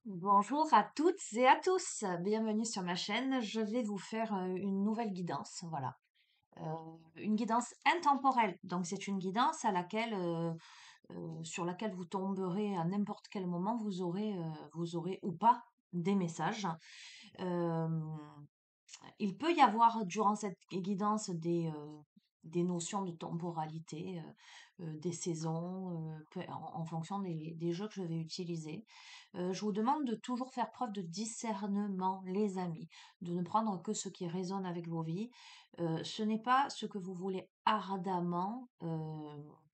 Bonjour à toutes et à tous, bienvenue sur ma chaîne. Je vais vous faire une nouvelle guidance, voilà. Une guidance intemporelle. Donc c'est une guidance sur laquelle vous tomberez à n'importe quel moment. Vous aurez ou pas des messages. Euh, il peut y avoir durant cette guidance des notions de temporalité, des saisons, en fonction des jeux que je vais utiliser. Je vous demande de toujours faire preuve de discernement, les amis, de ne prendre que ce qui résonne avec vos vies. Ce n'est pas ce que vous voulez ardemment,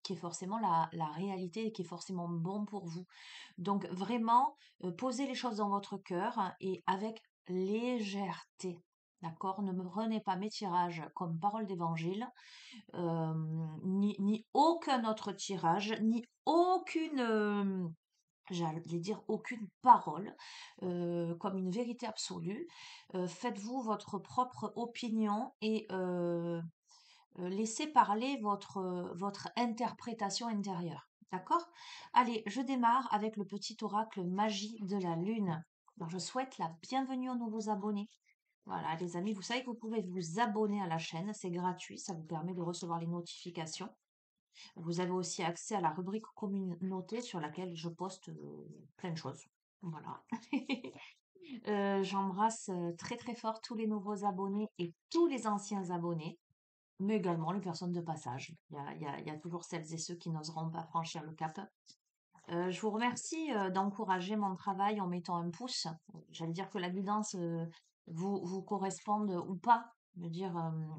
qui est forcément la réalité et qui est forcément bon pour vous. Donc vraiment, posez les choses dans votre cœur, hein, et avec légèreté. D'accord? Ne me prenez pas mes tirages comme parole d'évangile, ni aucun autre tirage, ni aucune, j'allais dire aucune parole, comme une vérité absolue. Faites-vous votre propre opinion et laissez parler votre interprétation intérieure. D'accord? Allez, je démarre avec le petit oracle magie de la lune. Alors, je souhaite la bienvenue aux nouveaux abonnés. Voilà, les amis, vous savez que vous pouvez vous abonner à la chaîne, c'est gratuit, ça vous permet de recevoir les notifications. Vous avez aussi accès à la rubrique communauté sur laquelle je poste plein de choses. Voilà. J'embrasse très très fort tous les nouveaux abonnés et tous les anciens abonnés, mais également les personnes de passage. Il y a toujours celles et ceux qui n'oseront pas franchir le cap. Je vous remercie d'encourager mon travail en mettant un pouce. J'allais dire que la guidance vous corresponde ou pas. Je veux dire,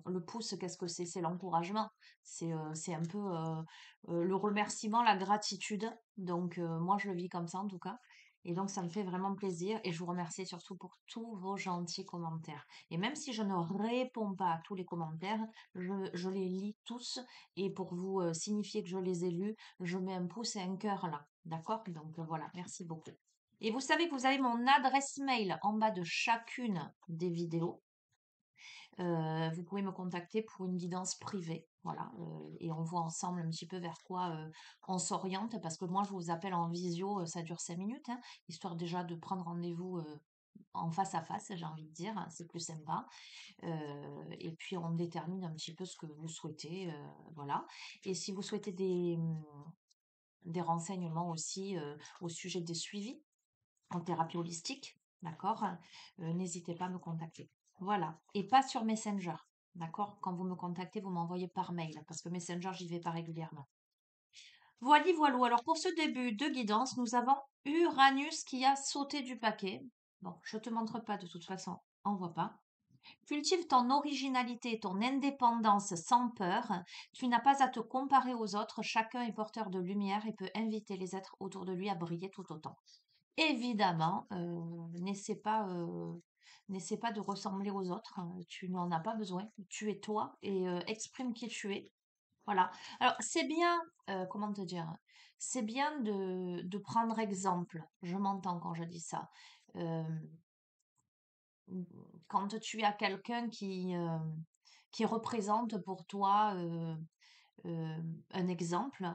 le pouce, qu'est-ce que c'est? C'est l'encouragement. C'est un peu le remerciement, la gratitude. Donc, moi, je le vis comme ça en tout cas. Et donc, ça me fait vraiment plaisir. Et je vous remercie surtout pour tous vos gentils commentaires. Et même si je ne réponds pas à tous les commentaires, je les lis tous. Et pour vous signifier que je les ai lus, je mets un pouce et un cœur là. D'accord? Donc voilà, merci beaucoup. Et vous savez que vous avez mon adresse mail en bas de chacune des vidéos. Vous pouvez me contacter pour une guidance privée. Voilà, et on voit ensemble un petit peu vers quoi on s'oriente, parce que moi je vous appelle en visio, ça dure 5 minutes, hein, histoire déjà de prendre rendez-vous en face à face, j'ai envie de dire, hein, c'est plus sympa. Et puis on détermine un petit peu ce que vous souhaitez, voilà. Et si vous souhaitez des renseignements aussi au sujet des suivis en thérapie holistique, d'accord? N'hésitez pas à me contacter. Voilà. Et pas sur Messenger, d'accord? Quand vous me contactez, vous m'envoyez par mail, parce que Messenger, j'y vais pas régulièrement. Voilà, voilà. Alors pour ce début de guidance, nous avons Uranus qui a sauté du paquet. Bon, je te montre pas de toute façon, on voit pas. Cultive ton originalité, ton indépendance sans peur. Tu n'as pas à te comparer aux autres. Chacun est porteur de lumière et peut inviter les êtres autour de lui à briller tout autant. Évidemment, n'essaie pas de ressembler aux autres, hein. Tu n'en as pas besoin. Tu es toi et exprime qui tu es. Voilà. Alors, c'est bien, comment te dire? C'est bien de prendre exemple. Je m'entends quand je dis ça. Euh, Quand tu as quelqu'un qui représente pour toi euh, un exemple,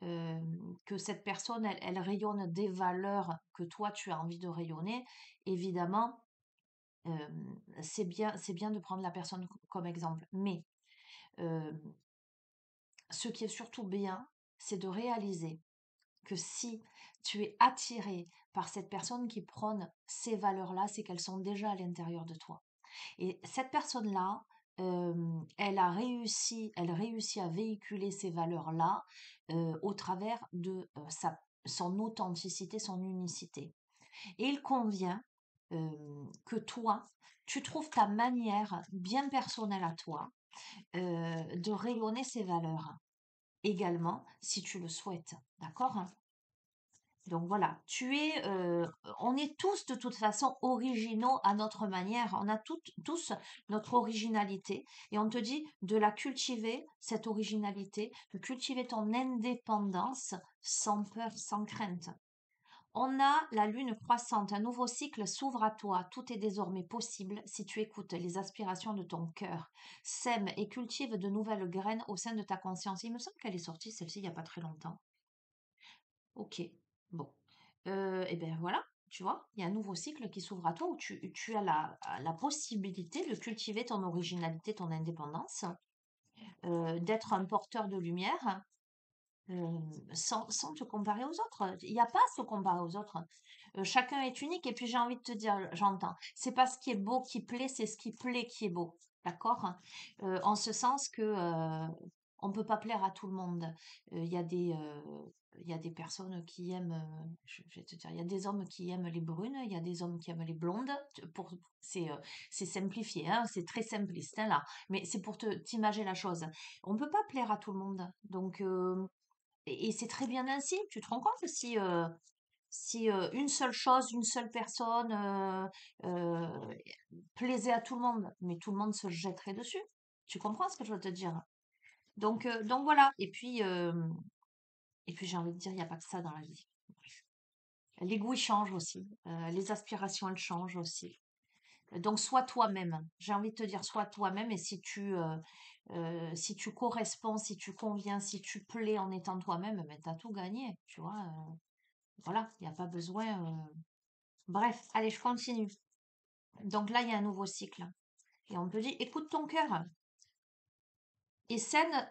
euh, que cette personne, elle rayonne des valeurs que toi, tu as envie de rayonner, évidemment, euh, c'est bien de prendre la personne comme exemple. Mais euh, ce qui est surtout bien, c'est de réaliser que si tu es attiré par cette personne qui prône ces valeurs-là, c'est qu'elles sont déjà à l'intérieur de toi. Et cette personne-là, elle réussit à véhiculer ces valeurs-là au travers de son authenticité, son unicité. Et il convient que toi, tu trouves ta manière bien personnelle à toi de rayonner ces valeurs également, si tu le souhaites. D'accord? Donc voilà, on est tous de toute façon originaux à notre manière, on a tous notre originalité et on te dit de la cultiver, cette originalité, de cultiver ton indépendance sans peur, sans crainte. On a la lune croissante, un nouveau cycle s'ouvre à toi, tout est désormais possible si tu écoutes les aspirations de ton cœur. Sème et cultive de nouvelles graines au sein de ta conscience. Il me semble qu'elle est sortie celle-ci il n'y a pas très longtemps. Ok, bon. Et bien voilà, tu vois. Il y a un nouveau cycle qui s'ouvre à toi où tu as la possibilité de cultiver ton originalité, ton indépendance, d'être un porteur de lumière sans te comparer aux autres. Il n'y a pas à se comparer aux autres. Chacun est unique. Et puis j'ai envie de te dire, j'entends, c'est pas ce qui est beau qui plaît, c'est ce qui plaît qui est beau. D'accord? En ce sens que on peut pas plaire à tout le monde. Il y a des personnes qui aiment, je vais te dire, il y a des hommes qui aiment les brunes, il y a des hommes qui aiment les blondes. C'est simplifié, hein, c'est très simpliste hein, là, mais c'est pour t'imager la chose. On peut pas plaire à tout le monde, donc et c'est très bien ainsi. Tu te rends compte si une seule chose, une seule personne plaisait à tout le monde, mais tout le monde se jetterait dessus. Tu comprends ce que je veux te dire? Donc voilà. Et puis j'ai envie de dire, il n'y a pas que ça dans la vie. Les goûts, ils changent aussi. Les aspirations, elles changent aussi. Donc, sois toi-même. J'ai envie de te dire, sois toi-même. Et si tu corresponds, si tu conviens, si tu plais en étant toi-même, ben, t'as tout gagné. Tu vois, voilà, il n'y a pas besoin. Bref, allez, je continue. Donc là, il y a un nouveau cycle. Et on te dit, écoute ton cœur. Et sème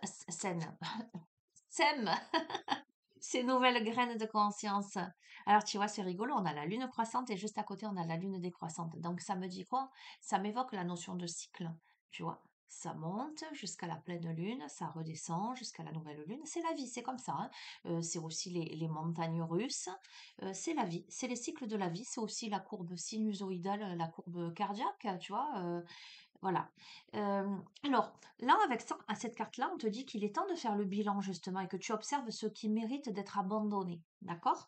ces nouvelles graines de conscience. Alors, tu vois, c'est rigolo. On a la lune croissante et juste à côté, on a la lune décroissante. Donc, ça me dit quoi? Ça m'évoque la notion de cycle. Tu vois, ça monte jusqu'à la pleine lune, ça redescend jusqu'à la nouvelle lune. C'est la vie, c'est comme ça, hein. C'est aussi les montagnes russes. C'est la vie, c'est les cycles de la vie. C'est aussi la courbe sinusoïdale, la courbe cardiaque, tu vois. Voilà. Alors, là, avec ça, à cette carte-là, on te dit qu'il est temps de faire le bilan, justement, et que tu observes ce qui mérite d'être abandonné. D'accord?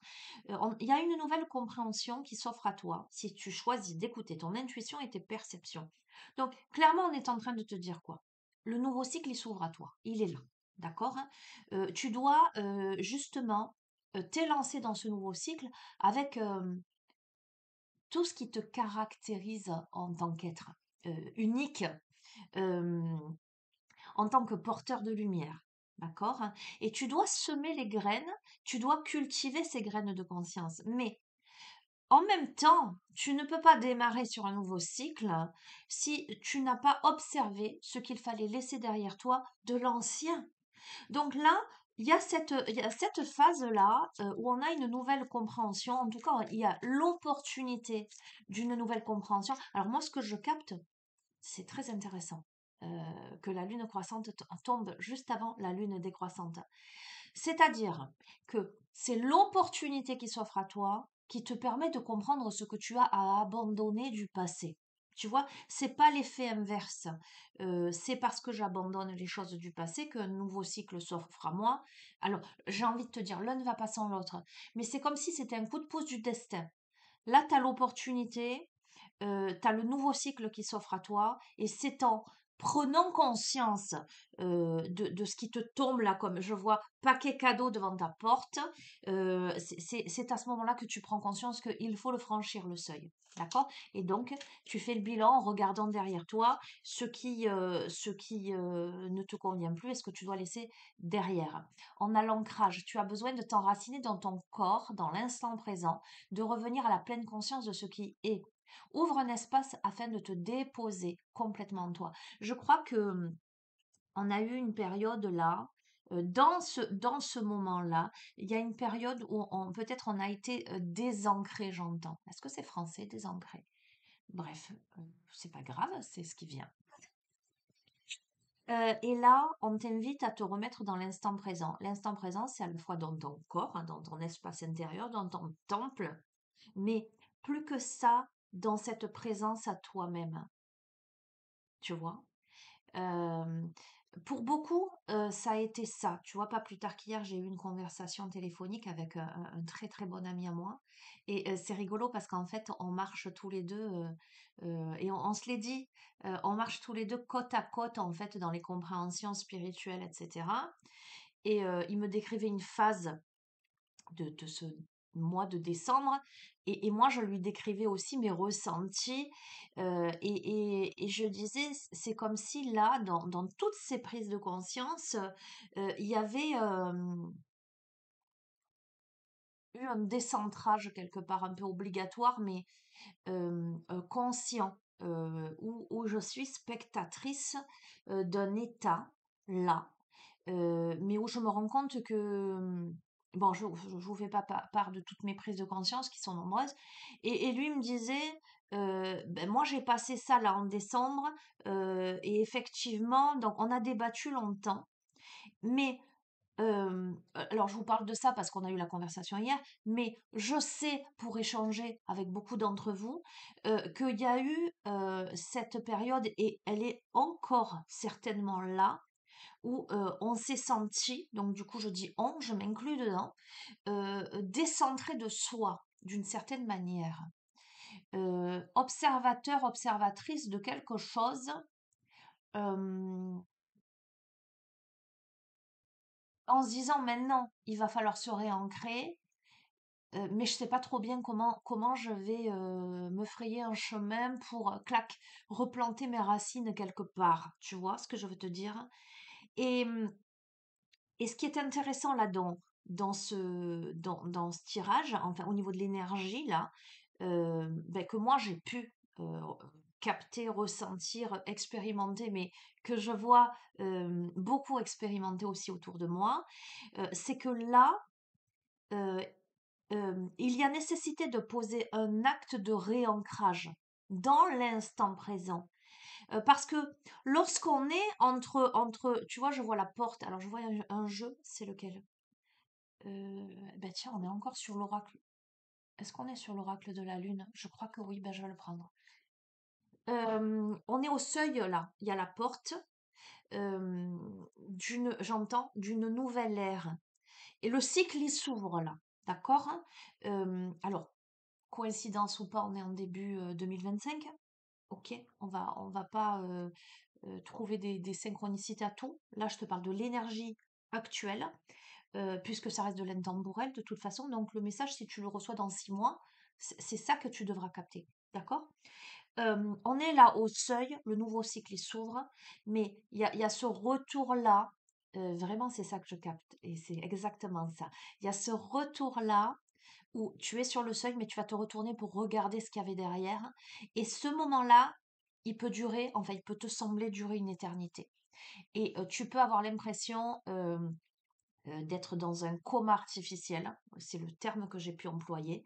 Il y a une nouvelle compréhension qui s'offre à toi si tu choisis d'écouter ton intuition et tes perceptions. Donc, clairement, on est en train de te dire quoi? Le nouveau cycle, il s'ouvre à toi. Il est là. D'accord? Hein. Tu dois justement t'élancer dans ce nouveau cycle avec tout ce qui te caractérise en tant qu'être unique euh, en tant que porteur de lumière. D'accord? Et tu dois semer les graines, tu dois cultiver ces graines de conscience. Mais en même temps, tu ne peux pas démarrer sur un nouveau cycle si tu n'as pas observé ce qu'il fallait laisser derrière toi de l'ancien. Donc là, il y a cette phase-là où on a une nouvelle compréhension. En tout cas, il y a l'opportunité d'une nouvelle compréhension. Alors moi, ce que je capte, c'est très intéressant que la lune croissante tombe juste avant la lune décroissante. C'est-à-dire que c'est l'opportunité qui s'offre à toi qui te permet de comprendre ce que tu as à abandonner du passé. Tu vois, c'est pas l'effet inverse. C'est parce que j'abandonne les choses du passé qu'un nouveau cycle s'offre à moi. Alors, j'ai envie de te dire, l'un ne va pas sans l'autre. Mais c'est comme si c'était un coup de pouce du destin. Là, tu as l'opportunité, tu as le nouveau cycle qui s'offre à toi, et c'est en prenant conscience de ce qui te tombe là, comme je vois paquet cadeau devant ta porte, c'est à ce moment-là que tu prends conscience qu'il faut le franchir le seuil. D'accord? Et donc, tu fais le bilan en regardant derrière toi ce qui ne te convient plus et ce que tu dois laisser derrière. On a l'ancrage. Tu as besoin de t'enraciner dans ton corps, dans l'instant présent, de revenir à la pleine conscience de ce qui est. Ouvre un espace afin de te déposer complètement en toi. Je crois que on a eu une période là, dans ce moment-là, il y a une période où peut-être on a été désancré, j'entends. Est-ce que c'est français, désancré? Bref, c'est pas grave, c'est ce qui vient. Et là, on t'invite à te remettre dans l'instant présent. L'instant présent, c'est à la fois dans ton corps, hein, dans ton espace intérieur, dans ton temple, mais plus que ça, dans cette présence à toi-même, tu vois. Euh, pour beaucoup, ça a été ça. Tu vois, pas plus tard qu'hier, j'ai eu une conversation téléphonique avec un très très bon ami à moi. Et c'est rigolo parce qu'en fait, on marche tous les deux, et on se l'est dit, on marche tous les deux côte à côte, en fait, dans les compréhensions spirituelles, etc. Et il me décrivait une phase de ce mois de décembre. Et moi, je lui décrivais aussi mes ressentis. Et je disais, c'est comme si là, dans toutes ces prises de conscience, il y avait eu un décentrage quelque part un peu obligatoire, mais conscient, où je suis spectatrice d'un état là, mais où je me rends compte que, bon, je vous fais pas part de toutes mes prises de conscience qui sont nombreuses, et lui me disait, ben, moi j'ai passé ça là en décembre, et effectivement, donc on a débattu longtemps, mais alors je vous parle de ça parce qu'on a eu la conversation hier, mais je sais, pour échanger avec beaucoup d'entre vous, qu'il y a eu, cette période et elle est encore certainement là, où, on s'est senti, donc du coup je dis «on», je m'inclus dedans, décentré de soi, d'une certaine manière. Observateur, observatrice de quelque chose, hem, en se disant: «Maintenant, il va falloir se réancrer». Mais je sais pas trop bien comment je vais, me frayer un chemin pour, clac, replanter mes racines quelque part. Tu vois ce que je veux te dire? Et et ce qui est intéressant là dans ce tirage, enfin au niveau de l'énergie là, beh, que moi j'ai pu, capter, ressentir, expérimenter, mais que je vois, beaucoup expérimenter aussi autour de moi, c'est que là, heu il y a nécessité de poser un acte de réancrage dans l'instant présent. Parce que lorsqu'on est tu vois, je vois la porte, alors je vois un jeu, c'est lequel? Ben tiens, on est encore sur l'oracle. Est-ce qu'on est sur l'oracle de la lune? Je crois que oui, ben je vais le prendre. On est au seuil là, il y a la porte, j'entends, d'une nouvelle ère. Et le cycle, il s'ouvre là, d'accord? Alors, coïncidence ou pas, on est en début 2025. Ok, on va pas trouver des synchronicités à tout. Là, je te parle de l'énergie actuelle, puisque ça reste de l'intemporel de toute façon. Donc, le message, si tu le reçois dans 6 mois, c'est ça que tu devras capter. D'accord? On est là au seuil, le nouveau cycle il s'ouvre, mais il y a ce retour-là, vraiment c'est ça que je capte, et c'est exactement ça. Il y a ce retour-là où tu es sur le seuil, mais tu vas te retourner pour regarder ce qu'il y avait derrière. Et ce moment-là, il peut durer, enfin, il peut te sembler durer une éternité. Et tu peux avoir l'impression d'être dans un coma artificiel, c'est le terme que j'ai pu employer,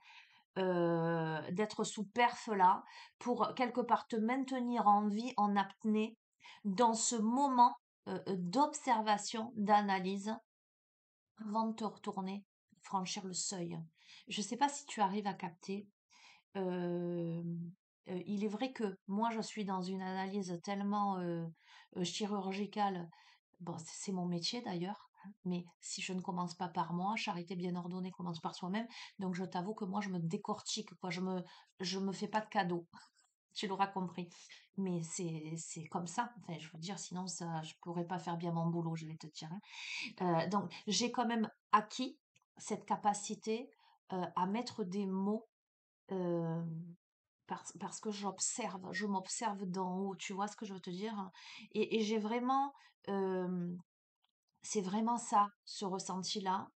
d'être sous perf là, pour quelque part te maintenir en vie, en apnée, dans ce moment d'observation, d'analyse, avant de te retourner, franchir le seuil. Je ne sais pas si tu arrives à capter. euh, il est vrai que moi, je suis dans une analyse tellement chirurgicale. Bon, c'est mon métier d'ailleurs, hein, mais si je ne commence pas par moi, charité bien ordonnée commence par soi-même. Donc, je t'avoue que moi, je me décortique, quoi. Je me fais pas de cadeaux. Tu l'auras compris. Mais c'est comme ça. Enfin, je veux dire, sinon, ça, je pourrais pas faire bien mon boulot, je vais te dire, hein. Donc, j'ai quand même acquis cette capacité à mettre des mots euh, parce que je m'observe d'en haut, tu vois ce que je veux te dire? Et j'ai vraiment, euh, c'est vraiment ça, ce ressenti-là.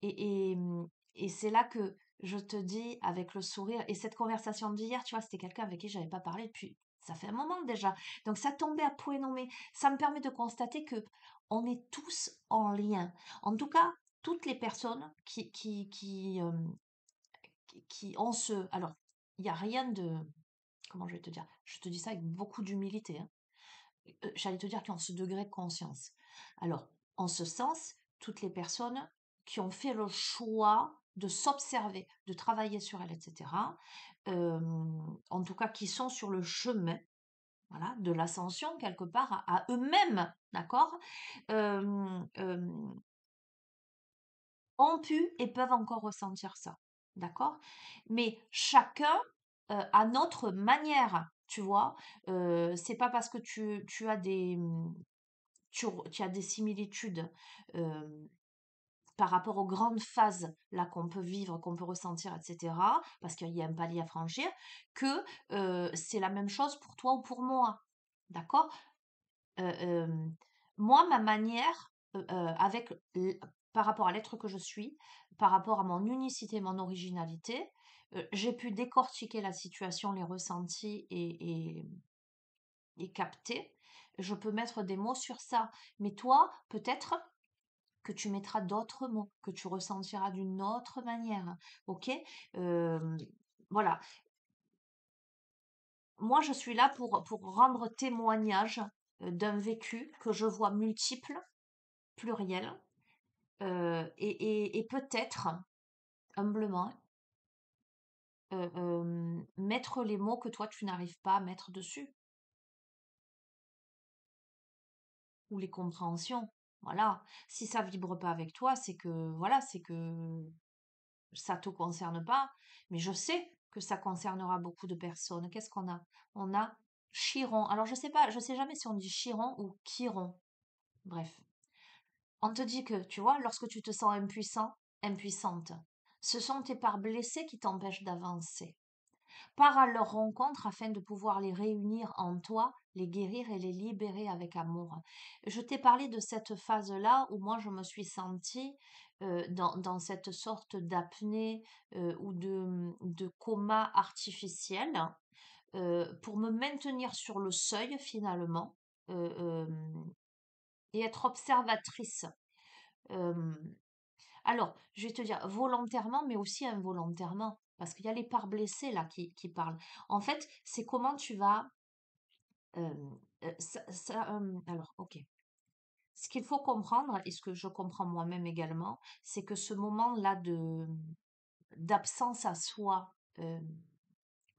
Et c'est là que je te dis avec le sourire, et cette conversation d'hier, tu vois, c'était quelqu'un avec qui j'avais pas parlé depuis, ça fait un moment déjà. Donc ça tombait à point nommé. Ça me permet de constater que on est tous en lien. En tout cas, toutes les personnes qui ont ce... Alors, il n'y a rien de... Comment je vais te dire? Je te dis ça avec beaucoup d'humilité, hein. J'allais te dire qui ont ce degré de conscience. Alors, en ce sens, toutes les personnes qui ont fait le choix de s'observer, de travailler sur elles, etc., en tout cas qui sont sur le chemin, voilà, de l'ascension quelque part à eux-mêmes, d'accord, euh, euh, ont pu et peuvent encore ressentir ça, d'accord? Mais chacun à notre manière, tu vois. C'est pas parce que tu as tu as des similitudes euh, par rapport aux grandes phases là qu'on peut vivre, qu'on peut ressentir, etc., parce qu'il y a un palier à franchir, que c'est la même chose pour toi ou pour moi. D'accord? Euh, euh, Moi, ma manière, avec par rapport à l'être que je suis, par rapport à mon unicité, mon originalité, j'ai pu décortiquer la situation, les ressentis et capter. Je peux mettre des mots sur ça. Mais toi, peut-être que tu mettras d'autres mots, que tu ressentiras d'une autre manière. Ok? Euh, voilà. Moi, je suis là pour rendre témoignage d'un vécu que je vois multiple, pluriel, et peut-être, humblement, mettre les mots que toi, tu n'arrives pas à mettre dessus, ou les compréhensions. Voilà. Si ça vibre pas avec toi, c'est que, voilà, c'est que ça te concerne pas. Mais je sais que ça concernera beaucoup de personnes. Qu'est-ce qu'on a? On a Chiron. Alors, je sais pas, je sais jamais si on dit Chiron ou Chiron. Bref. On te dit que, tu vois, lorsque tu te sens impuissant, impuissante, ce sont tes parts blessées qui t'empêchent d'avancer. Pars à leur rencontre afin de pouvoir les réunir en toi, les guérir et les libérer avec amour. Je t'ai parlé de cette phase-là où moi je me suis sentie dans cette sorte d'apnée ou de coma artificiel pour me maintenir sur le seuil finalement et être observatrice. Euh, alors, je vais te dire volontairement, mais aussi involontairement, parce qu'il y a les parts blessées là qui parlent. En fait, c'est comment tu vas. euh, alors, ok. Ce qu'il faut comprendre, et ce que je comprends moi-même également, c'est que ce moment-là d'absence à soi,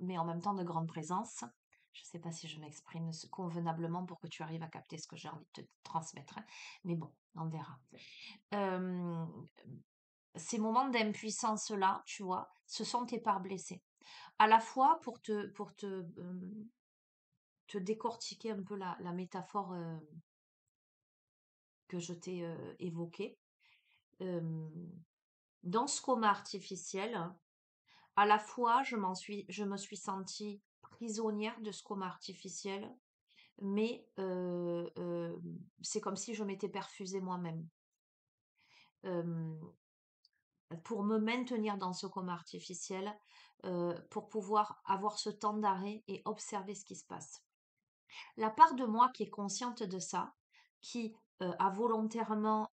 mais en même temps de grande présence, je ne sais pas si je m'exprime convenablement pour que tu arrives à capter ce que j'ai envie de te transmettre, hein, mais bon, on verra. Euh, Ces moments d'impuissance-là, tu vois, ce sont tes parts blessées. À la fois te décortiquer un peu la métaphore que je t'ai évoquée, euh, dans ce coma artificiel, à la fois je me suis sentie prisonnière de ce coma artificiel, mais c'est comme si je m'étais perfusée moi-même. Euh, pour me maintenir dans ce coma artificiel, pour pouvoir avoir ce temps d'arrêt et observer ce qui se passe. La part de moi qui est consciente de ça, qui a volontairement,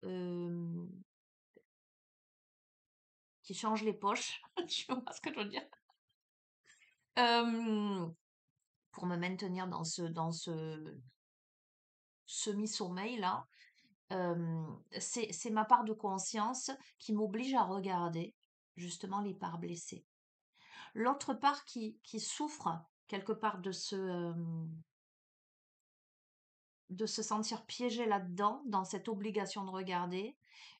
qui change les poches, tu vois ce que je veux dire, euh, pour me maintenir dans ce semi-sommeil là, c'est ma part de conscience qui m'oblige à regarder justement les parts blessées. L'autre part qui souffre quelque part de se sentir piégé là-dedans, dans cette obligation de regarder,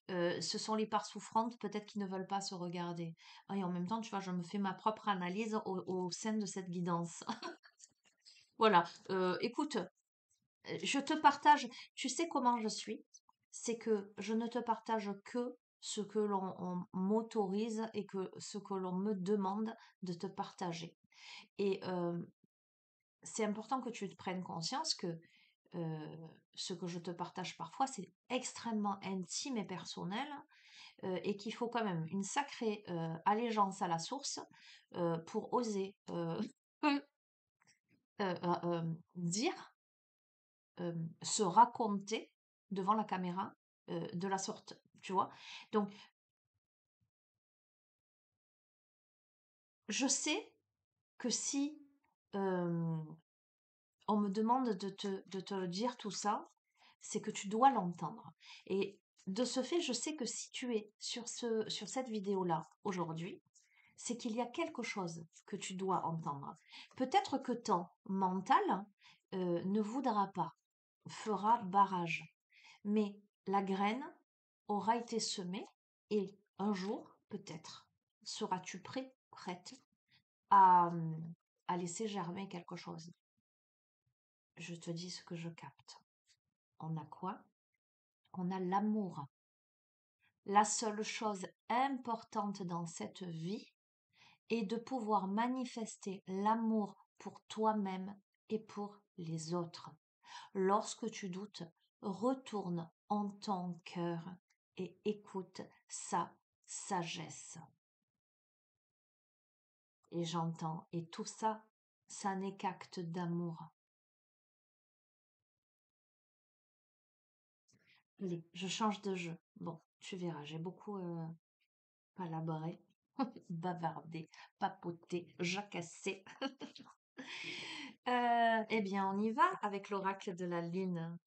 ce sont les parts souffrantes peut-être qui ne veulent pas se regarder. Ah, et en même temps, tu vois, je me fais ma propre analyse au sein de cette guidance. Voilà, écoute, je te partage, tu sais comment je suis, c'est que je ne te partage que ce que l'on m'autorise et que ce que l'on me demande de te partager. Et c'est important que tu te prennes conscience que ce que je te partage parfois, c'est extrêmement intime et personnel et qu'il faut quand même une sacrée allégeance à la source pour oser dire, se raconter devant la caméra de la sorte, tu vois. Donc, je sais que si euh, on me demande de te dire tout ça, c'est que tu dois l'entendre. Et de ce fait, je sais que si tu es sur cette vidéo-là aujourd'hui, c'est qu'il y a quelque chose que tu dois entendre. Peut-être que ton mental ne voudra pas, fera barrage, mais la graine aura été semée et un jour, peut-être, seras-tu prêt, prête à, à laisser germer quelque chose. Je te dis ce que je capte. On a quoi? On a l'amour. La seule chose importante dans cette vie est de pouvoir manifester l'amour pour toi-même et pour les autres. Lorsque tu doutes, retourne en ton cœur et écoute sa sagesse. Et j'entends. Et tout ça, ça n'est qu'acte d'amour. Allez, je change de jeu. Bon, tu verras, j'ai beaucoup palabré, bavardé, papoté, jacassé. Eh bien, on y va avec l'oracle de la lune.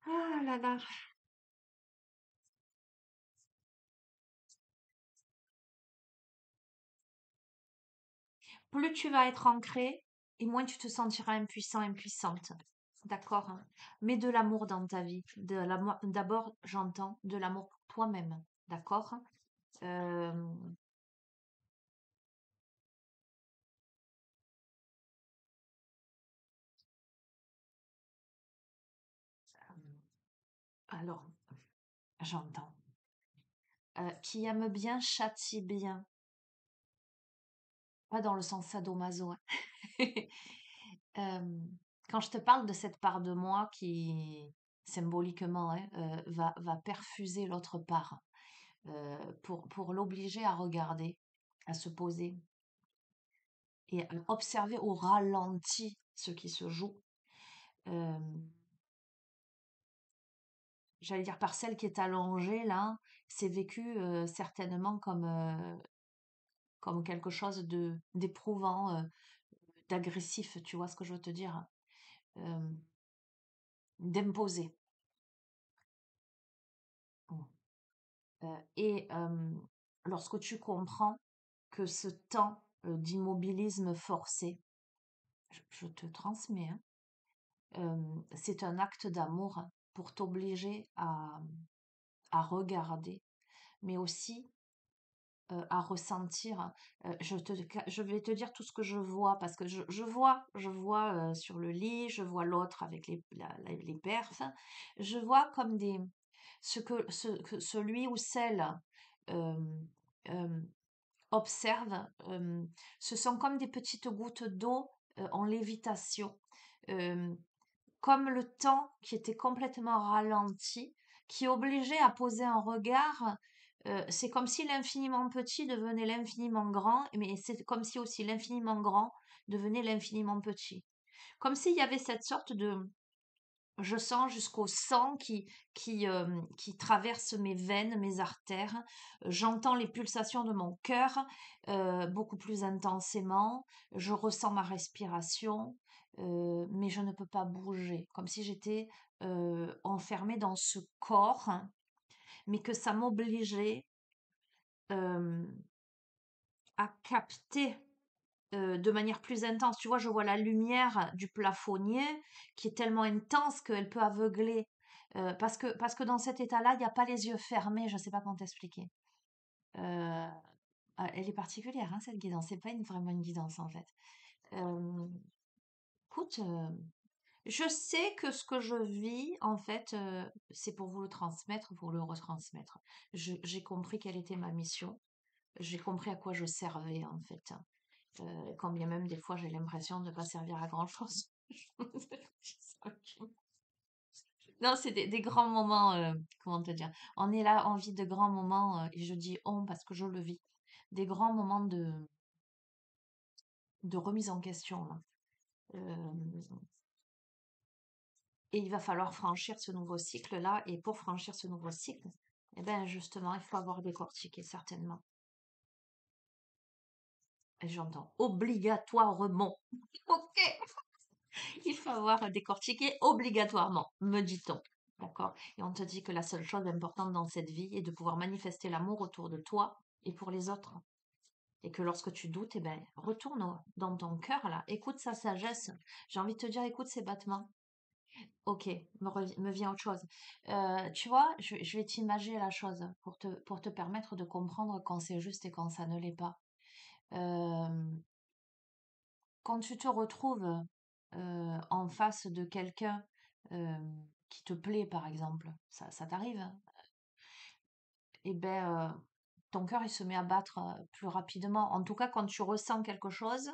Ah là là. Plus tu vas être ancré et moins tu te sentiras impuissant, impuissante. D'accord? Hein. Mets de l'amour dans ta vie. D'abord, j'entends de l'amour pour toi-même. D'accord? Euh, alors, j'entends. Qui aime bien châtie bien. Pas dans le sens sadomaso, hein. Euh, Quand je te parle de cette part de moi qui, symboliquement, hein, va perfuser l'autre part pour l'obliger à regarder, à se poser et à observer au ralenti ce qui se joue. Euh, J'allais dire par celle qui est allongée là, c'est vécu certainement comme quelque chose de d'éprouvant, d'agressif, tu vois ce que je veux te dire? Euh, D'imposer. Bon. Et lorsque tu comprends que ce temps d'immobilisme forcé, je te transmets, hein, c'est un acte d'amour pour t'obliger à regarder, mais aussi à ressentir. Je vais te dire tout ce que je vois, parce que je vois sur le lit, je vois l'autre avec les perfs, je vois comme que celui ou celle euh, euh, observe, ce sont comme des petites gouttes d'eau en lévitation. Euh, Comme le temps qui était complètement ralenti, qui obligeait à poser un regard. C'est comme si l'infiniment petit devenait l'infiniment grand, mais c'est comme si aussi l'infiniment grand devenait l'infiniment petit. Comme s'il y avait cette sorte de, je sens jusqu'au sang qui traverse mes veines, mes artères. J'entends les pulsations de mon cœur beaucoup plus intensément. Je ressens ma respiration, mais je ne peux pas bouger. Comme si j'étais enfermée dans ce corps, mais que ça m'obligeait euh, à capter de manière plus intense. Tu vois, je vois la lumière du plafonnier qui est tellement intense qu'elle peut aveugler. Parce que dans cet état-là, il n'y a pas les yeux fermés. Je ne sais pas comment t'expliquer. Euh, Elle est particulière, hein, cette guidance. C'est pas vraiment une guidance, en fait. Euh, Écoute, je sais que ce que je vis, en fait, c'est pour vous le transmettre, pour le retransmettre. J'ai compris quelle était ma mission. J'ai compris à quoi je servais, en fait. Quand bien même des fois j'ai l'impression de ne pas servir à grand chose. Non, c'est des grands moments, comment te dire? On est là, on vit de grands moments, et je dis on parce que je le vis. Des grands moments de remise en question, là. Euh, et il va falloir franchir ce nouveau cycle-là. Et pour franchir ce nouveau cycle, eh ben justement, il faut avoir décortiqué certainement. Et j'entends obligatoirement. Ok. Il faut avoir décortiqué obligatoirement, me dit-on. D'accord? Et on te dit que la seule chose importante dans cette vie est de pouvoir manifester l'amour autour de toi et pour les autres. Et que lorsque tu doutes, eh ben, retourne dans ton cœur, là, écoute sa sagesse. J'ai envie de te dire, écoute ses battements. Ok, me vient autre chose. Tu vois, je vais t'imaginer la chose pour te permettre de comprendre quand c'est juste et quand ça ne l'est pas. Euh, Quand tu te retrouves en face de quelqu'un qui te plaît, par exemple, ça t'arrive, hein. et ben, ton cœur, il se met à battre plus rapidement. En tout cas, quand tu ressens quelque chose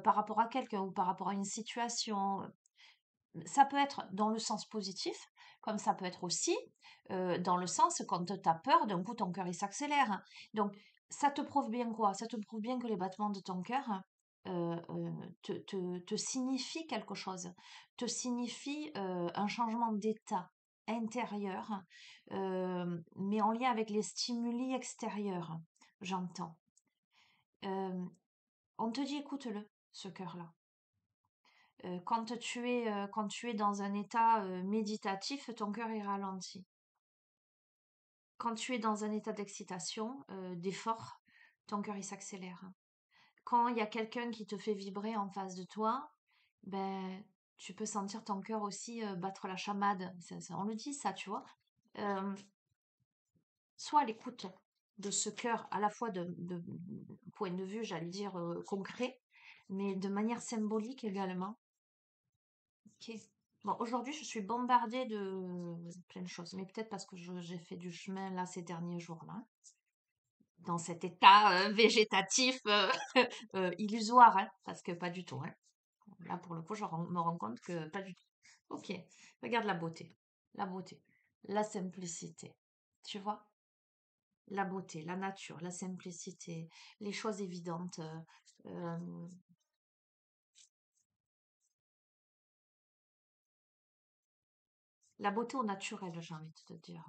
par rapport à quelqu'un ou par rapport à une situation, ça peut être dans le sens positif, comme ça peut être aussi dans le sens quand tu as peur, d'un coup ton cœur il s'accélère. Donc ça te prouve bien quoi? Ça te prouve bien que les battements de ton cœur te signifient quelque chose, te signifient un changement d'état intérieur, mais en lien avec les stimuli extérieurs, j'entends. Euh, on te dit écoute-le, ce cœur-là. Quand tu es dans un état méditatif, ton cœur est ralenti. Quand tu es dans un état d'excitation, d'effort, ton cœur il s'accélère. Quand il y a quelqu'un qui te fait vibrer en face de toi, ben tu peux sentir ton cœur aussi battre la chamade. On le dit ça, tu vois. Euh, Sois à l'écoute de ce cœur, à la fois de point de vue, j'allais dire concret, mais de manière symbolique également. Ok. Bon, aujourd'hui, je suis bombardée de plein de choses, mais peut-être parce que j'ai fait du chemin là ces derniers jours-là, dans cet état végétatif illusoire, hein, parce que pas du tout. Hein. Là, pour le coup, me rends compte que pas du tout. Ok, regarde la beauté, la simplicité. Tu vois? La beauté, la nature, la simplicité, les choses évidentes. Euh, la beauté au naturel, j'ai envie de te dire.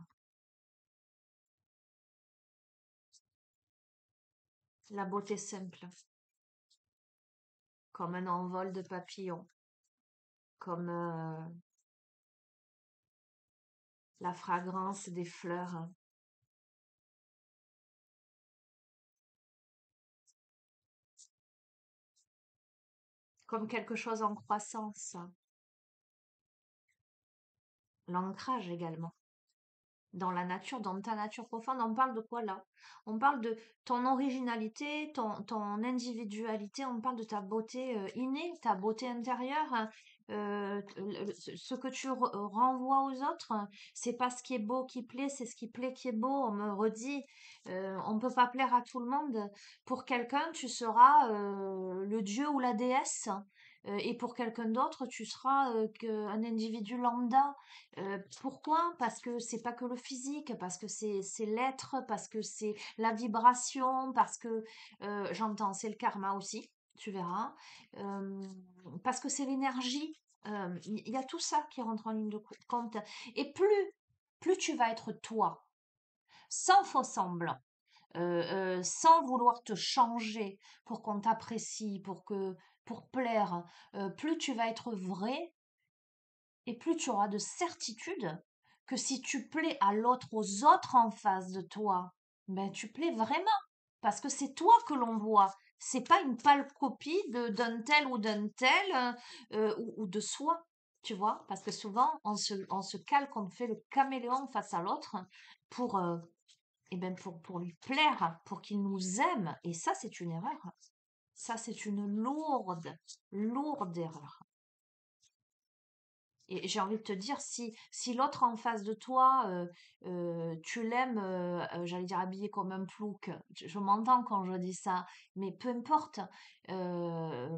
La beauté simple, comme un envol de papillons, comme la fragrance des fleurs, comme quelque chose en croissance, l'ancrage également. Dans la nature, dans ta nature profonde, on parle de quoi là? On parle de ton originalité, ton individualité, on parle de ta beauté innée, ta beauté intérieure, hein. Ce que tu renvoies aux autres, hein, c'est pas ce qui est beau qui plaît, c'est ce qui plaît qui est beau. On me redit, on peut pas plaire à tout le monde. Pour quelqu'un, tu seras le dieu ou la déesse. Et pour quelqu'un d'autre, tu seras un individu lambda. Pourquoi? Parce que c'est pas que le physique, parce que c'est l'être, parce que c'est la vibration, parce que j'entends, c'est le karma aussi, tu verras, euh, parce que c'est l'énergie. Il y a tout ça qui rentre en ligne de compte. Et plus tu vas être toi, sans faux semblant, sans vouloir te changer pour qu'on t'apprécie, pour plaire, plus tu vas être vrai, et plus tu auras de certitude que si tu plais à l'autre, aux autres en face de toi, ben tu plais vraiment. Parce que c'est toi que l'on voit. C'est pas une pâle copie d'un tel ou d'un tel ou de soi. Tu vois? Parce que souvent, on se calque, on fait le caméléon face à l'autre pour, pour lui plaire, pour qu'il nous aime. Et ça, c'est une erreur. Ça, c'est une lourde erreur. Et j'ai envie de te dire, si l'autre en face de toi, tu l'aimes, j'allais dire habillé comme un plouc, je m'entends quand je dis ça, mais peu importe, euh,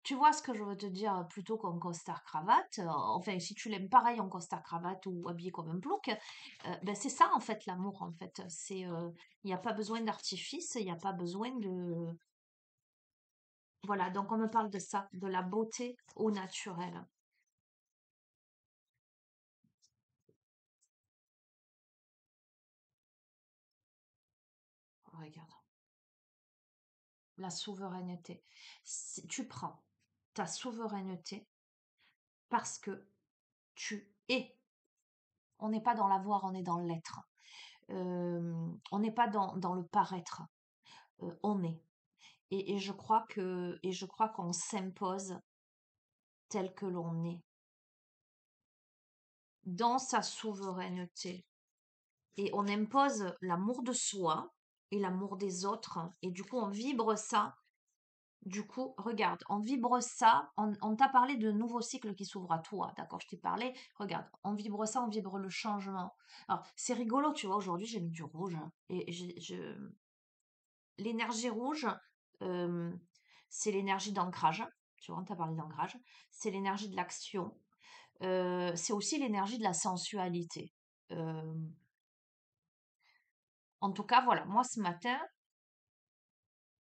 tu vois ce que je veux te dire, plutôt qu'en costard-cravate, enfin, si tu l'aimes pareil en costard-cravate ou habillé comme un plouc, ben c'est ça en fait l'amour, en fait. Il n'y a pas besoin d'artifice, il n'y a pas besoin de... Voilà, donc on me parle de ça, de la beauté au naturel. Regarde. La souveraineté. Si tu prends ta souveraineté parce que tu es. On n'est pas dans l'avoir, on est dans l'être. On n'est pas dans le paraître. On est. Et je crois qu'on s'impose tel que l'on est, dans sa souveraineté. Et on impose l'amour de soi et l'amour des autres. Et du coup, on vibre ça Du coup, regarde, on vibre ça, on t'a parlé de nouveaux cycles qui s'ouvrent à toi, d'accord? Je t'ai parlé, regarde, on vibre ça, on vibre le changement. Alors, c'est rigolo, tu vois, aujourd'hui j'ai mis du rouge, hein, et l'énergie rouge, euh, c'est l'énergie d'ancrage, tu vois, on t'a parlé d'ancrage, c'est l'énergie de l'action, c'est aussi l'énergie de la sensualité. Euh, En tout cas, voilà, moi ce matin,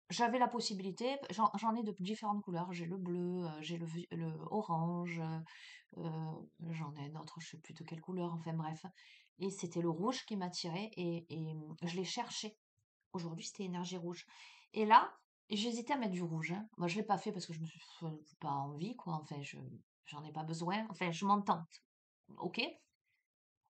j'avais la possibilité, j'en ai de différentes couleurs. J'ai le bleu, j'ai le orange, j'en ai un autre, je sais plus de quelle couleur, enfin bref. Et c'était le rouge qui m'attirait et je l'ai cherché. Aujourd'hui, c'était énergie rouge. Et là, j'hésitais à mettre du rouge, hein. Moi, je l'ai pas fait parce que je me suis pas envie, quoi. Enfin, j'en ai pas besoin. Enfin, je m'entends. Ok?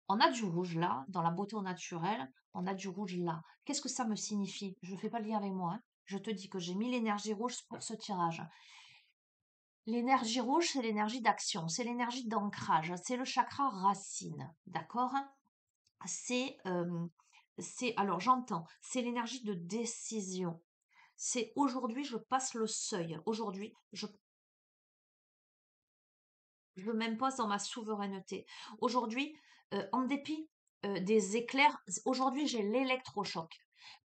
On a du rouge là, dans la beauté au naturel, on a du rouge là. Qu'est-ce que ça me signifie? Je ne fais pas le lien avec moi, hein. Je te dis que j'ai mis l'énergie rouge pour ce tirage. L'énergie rouge, c'est l'énergie d'action, c'est l'énergie d'ancrage, c'est le chakra racine, d'accord? C'est, alors j'entends, c'est l'énergie de décision. C'est aujourd'hui, je passe le seuil. Aujourd'hui, je m'impose dans ma souveraineté. Aujourd'hui, en dépit des éclairs, aujourd'hui j'ai l'électrochoc.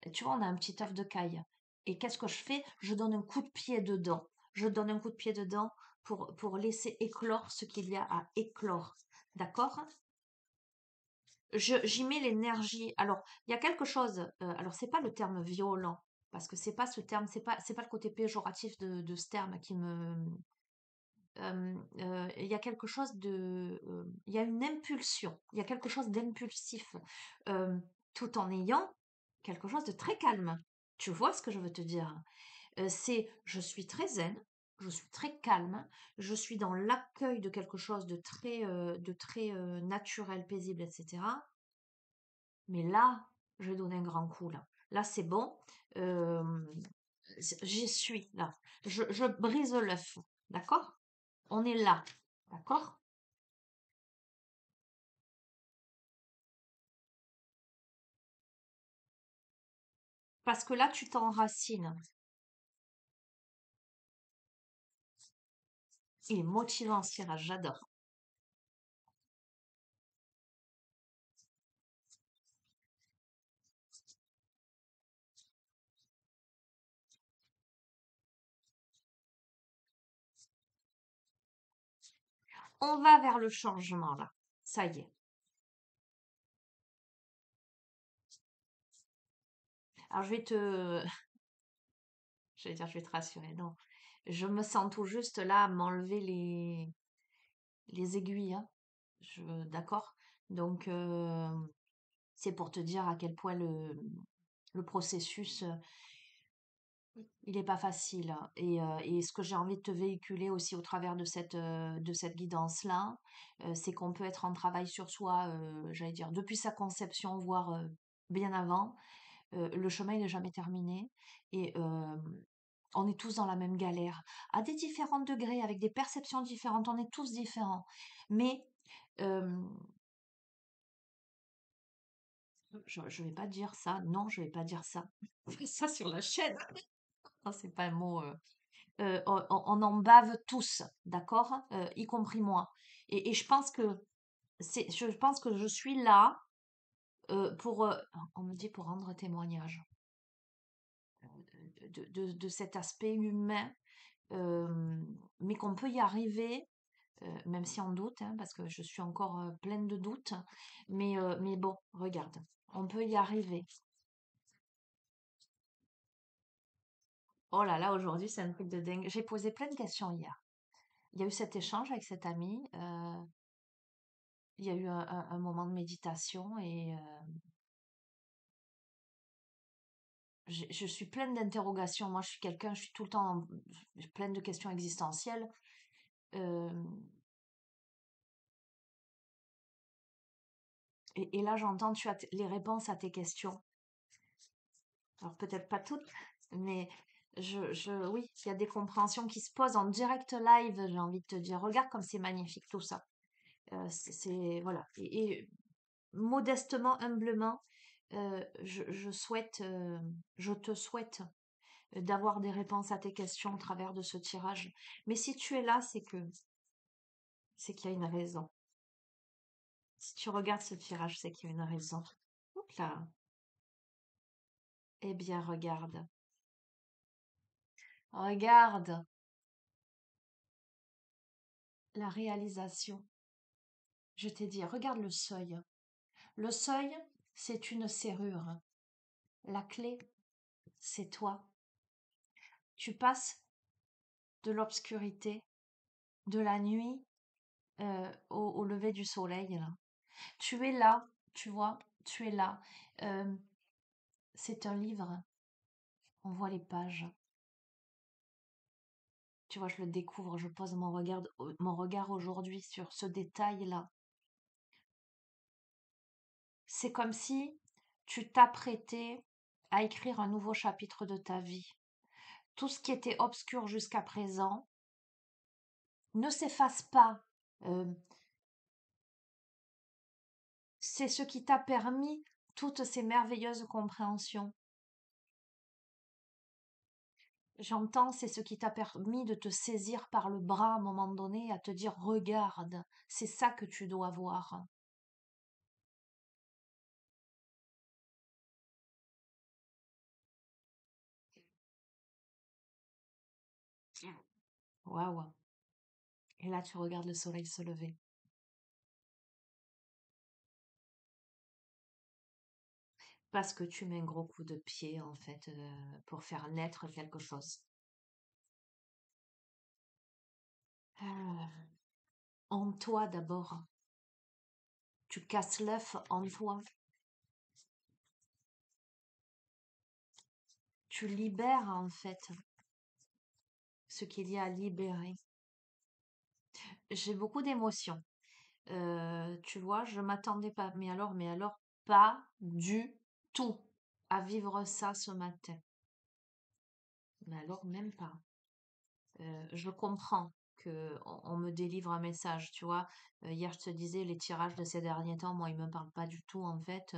Et tu vois, on a un petit œuf de caille. Et qu'est-ce que je fais? Je donne un coup de pied dedans. Je donne un coup de pied dedans pour laisser éclore ce qu'il y a à éclore. D'accord? J'y mets l'énergie. Alors, il y a quelque chose. Alors, c'est pas le terme violent, parce que c'est pas ce terme, c'est pas le côté péjoratif de ce terme qui me, il y a quelque chose il y a une impulsion, il y a quelque chose d'impulsif, euh, tout en ayant quelque chose de très calme. Tu vois ce que je veux te dire? Je suis très zen, je suis très calme, je suis dans l'accueil de quelque chose de très naturel, paisible, etc. Mais là, je vais donner un grand coup, là. Là, c'est bon. euh, J'y suis, là. Je brise l'œuf, d'accord? On est là, d'accord? Parce que là, tu t'enracines. Il est motivant ce tirage, j'adore. On va vers le changement là. Ça y est. Alors je vais dire, je vais te rassurer. Non, je me sens tout juste là à m'enlever les aiguilles, hein. D'accord. Donc c'est pour te dire à quel point le processus, il n'est pas facile, hein. Et ce que j'ai envie de te véhiculer aussi au travers de cette guidance-là, c'est qu'on peut être en travail sur soi, j'allais dire, depuis sa conception, voire bien avant. Le chemin, il n'est jamais terminé. Et on est tous dans la même galère, à des différents degrés, avec des perceptions différentes. On est tous différents. Mais euh, je ne vais pas dire ça. Non, je vais pas dire ça. Ça sur la chaîne. Non, c'est pas un mot. On en bave tous, d'accord? Y compris moi. Et je pense que je suis là pour, on me dit pour rendre témoignage de cet aspect humain, euh, mais qu'on peut y arriver, même si on doute, hein, parce que je suis encore pleine de doutes. Mais bon, regarde, on peut y arriver. Oh là là, aujourd'hui, c'est un truc de dingue. J'ai posé plein de questions hier. Il y a eu cet échange avec cet ami. Il y a eu un moment de méditation et je suis pleine d'interrogations. Moi, je suis quelqu'un, je suis tout le temps pleine de questions existentielles. Euh, et là, j'entends, tu as les réponses à tes questions. Alors, peut-être pas toutes, mais oui, il y a des compréhensions qui se posent en direct live, j'ai envie de te dire. Regarde comme c'est magnifique tout ça. Voilà. Et modestement, humblement, je te souhaite d'avoir des réponses à tes questions au travers de ce tirage. Mais si tu es là, c'est qu'il y a une raison. Si tu regardes ce tirage, c'est qu'il y a une raison. Oups là. Eh bien, regarde. Regarde la réalisation. Je t'ai dit, regarde le seuil. Le seuil, c'est une serrure. La clé, c'est toi. Tu passes de l'obscurité, de la nuit au lever du soleil, là. Tu es là, tu vois, tu es là. Euh, c'est un livre, on voit les pages. Tu vois, je le découvre, je pose mon regard aujourd'hui sur ce détail-là. C'est comme si tu t'apprêtais à écrire un nouveau chapitre de ta vie. Tout ce qui était obscur jusqu'à présent ne s'efface pas. Euh, c'est ce qui t'a permis toutes ces merveilleuses compréhensions. J'entends, c'est ce qui t'a permis de te saisir par le bras à un moment donné, à te dire regarde, c'est ça que tu dois voir. Waouh. Et là, tu regardes le soleil se lever. Parce que tu mets un gros coup de pied, en fait, pour faire naître quelque chose. Ah, en toi d'abord. Tu casses l'œuf en toi. Tu libères, en fait, ce qu'il y a à libérer. J'ai beaucoup d'émotions. Tu vois, je m'attendais pas, mais alors, pas du tout à vivre ça ce matin. Mais alors, même pas. Je comprends que on me délivre un message, tu vois. Hier, je te disais, les tirages de ces derniers temps, moi, ils me parlent pas du tout, en fait.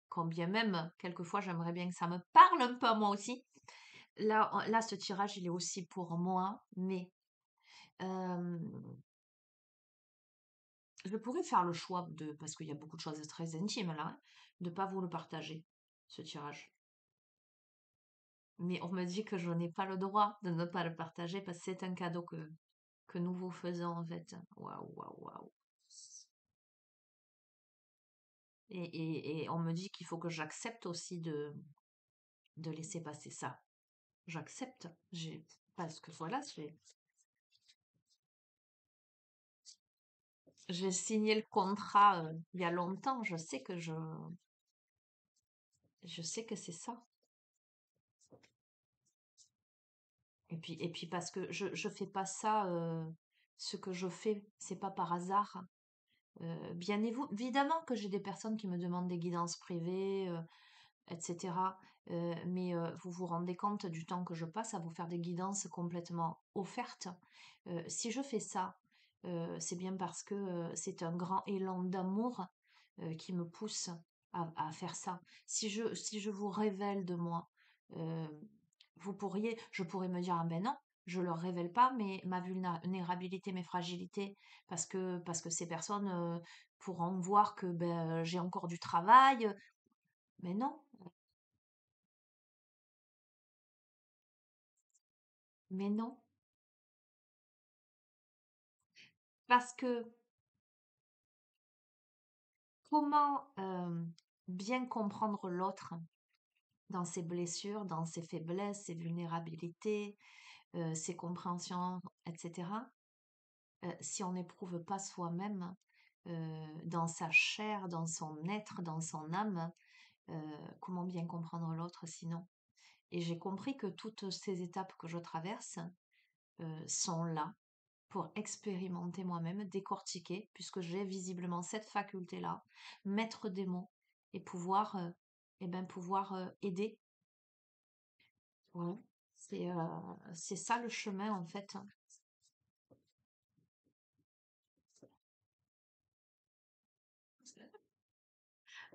Quand bien même, quelquefois, j'aimerais bien que ça me parle un peu, moi aussi. Là, ce tirage, il est aussi pour moi, mais euh, je pourrais faire le choix de, parce qu'il y a beaucoup de choses très intimes là, hein, de pas vous le partager, ce tirage. Mais on me dit que je n'ai pas le droit de ne pas le partager parce que c'est un cadeau que nous vous faisons en fait. Waouh, waouh, waouh. Et on me dit qu'il faut que j'accepte aussi de laisser passer ça. J'accepte. Parce que voilà, j'ai signé le contrat il y a longtemps. Je sais que c'est ça. Et puis parce que je fais pas ça, ce que je fais, c'est pas par hasard. Bien évidemment que j'ai des personnes qui me demandent des guidances privées, etc. Mais vous vous rendez compte du temps que je passe à vous faire des guidances complètement offertes. Si je fais ça, c'est bien parce que c'est un grand élan d'amour qui me pousse à faire ça. Si je vous révèle de moi, euh, je pourrais me dire, ah ben non, je leur révèle pas ma vulnérabilité, mes fragilités, parce que ces personnes pourront voir que ben, j'ai encore du travail. Mais non, mais non. Parce que comment bien comprendre l'autre dans ses blessures, dans ses faiblesses, ses vulnérabilités, ses compréhensions, etc., si on n'éprouve pas soi-même dans sa chair, dans son être, dans son âme, comment bien comprendre l'autre sinon? Et j'ai compris que toutes ces étapes que je traverse sont là pour expérimenter moi-même, décortiquer, puisque j'ai visiblement cette faculté-là, mettre des mots et pouvoir aider. Ouais. C'est ça le chemin en fait.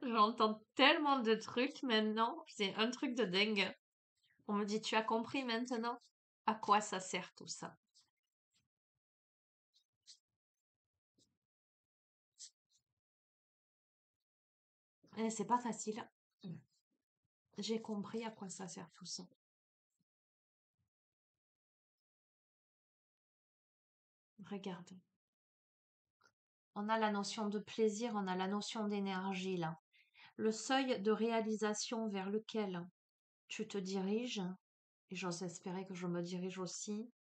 J'entends tellement de trucs maintenant, c'est un truc de dingue. On me dit, tu as compris maintenant à quoi ça sert tout ça? Et c'est pas facile. J'ai compris à quoi ça sert tout ça. Regarde. On a la notion de plaisir, on a la notion d'énergie là. Le seuil de réalisation vers lequel tu te diriges, et j'ose espérer que je me dirige aussi,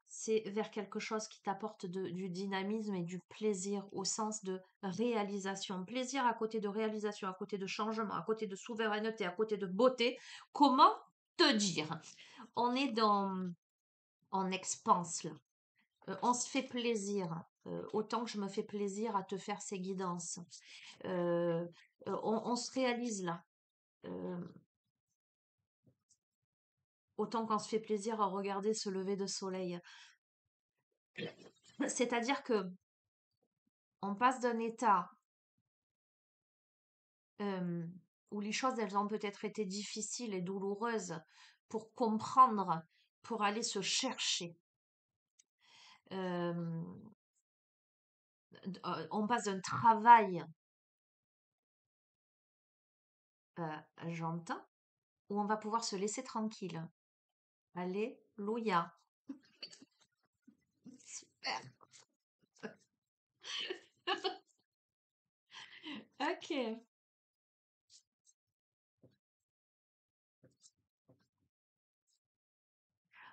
c'est vers quelque chose qui t'apporte du dynamisme et du plaisir au sens de réalisation. Plaisir à côté de réalisation, à côté de changement, à côté de souveraineté, à côté de beauté. Comment te dire? On est en expanse là. On se fait plaisir. Autant que je me fais plaisir à te faire ces guidances. Euh, on se réalise là. Euh, autant qu'on se fait plaisir à regarder ce lever de soleil. C'est-à-dire que on passe d'un état euh, où les choses, elles ont peut-être été difficiles et douloureuses pour comprendre, pour aller se chercher. Euh, on passe d'un travail, j'entends, où on va pouvoir se laisser tranquille. Alléluia. Super. Ok.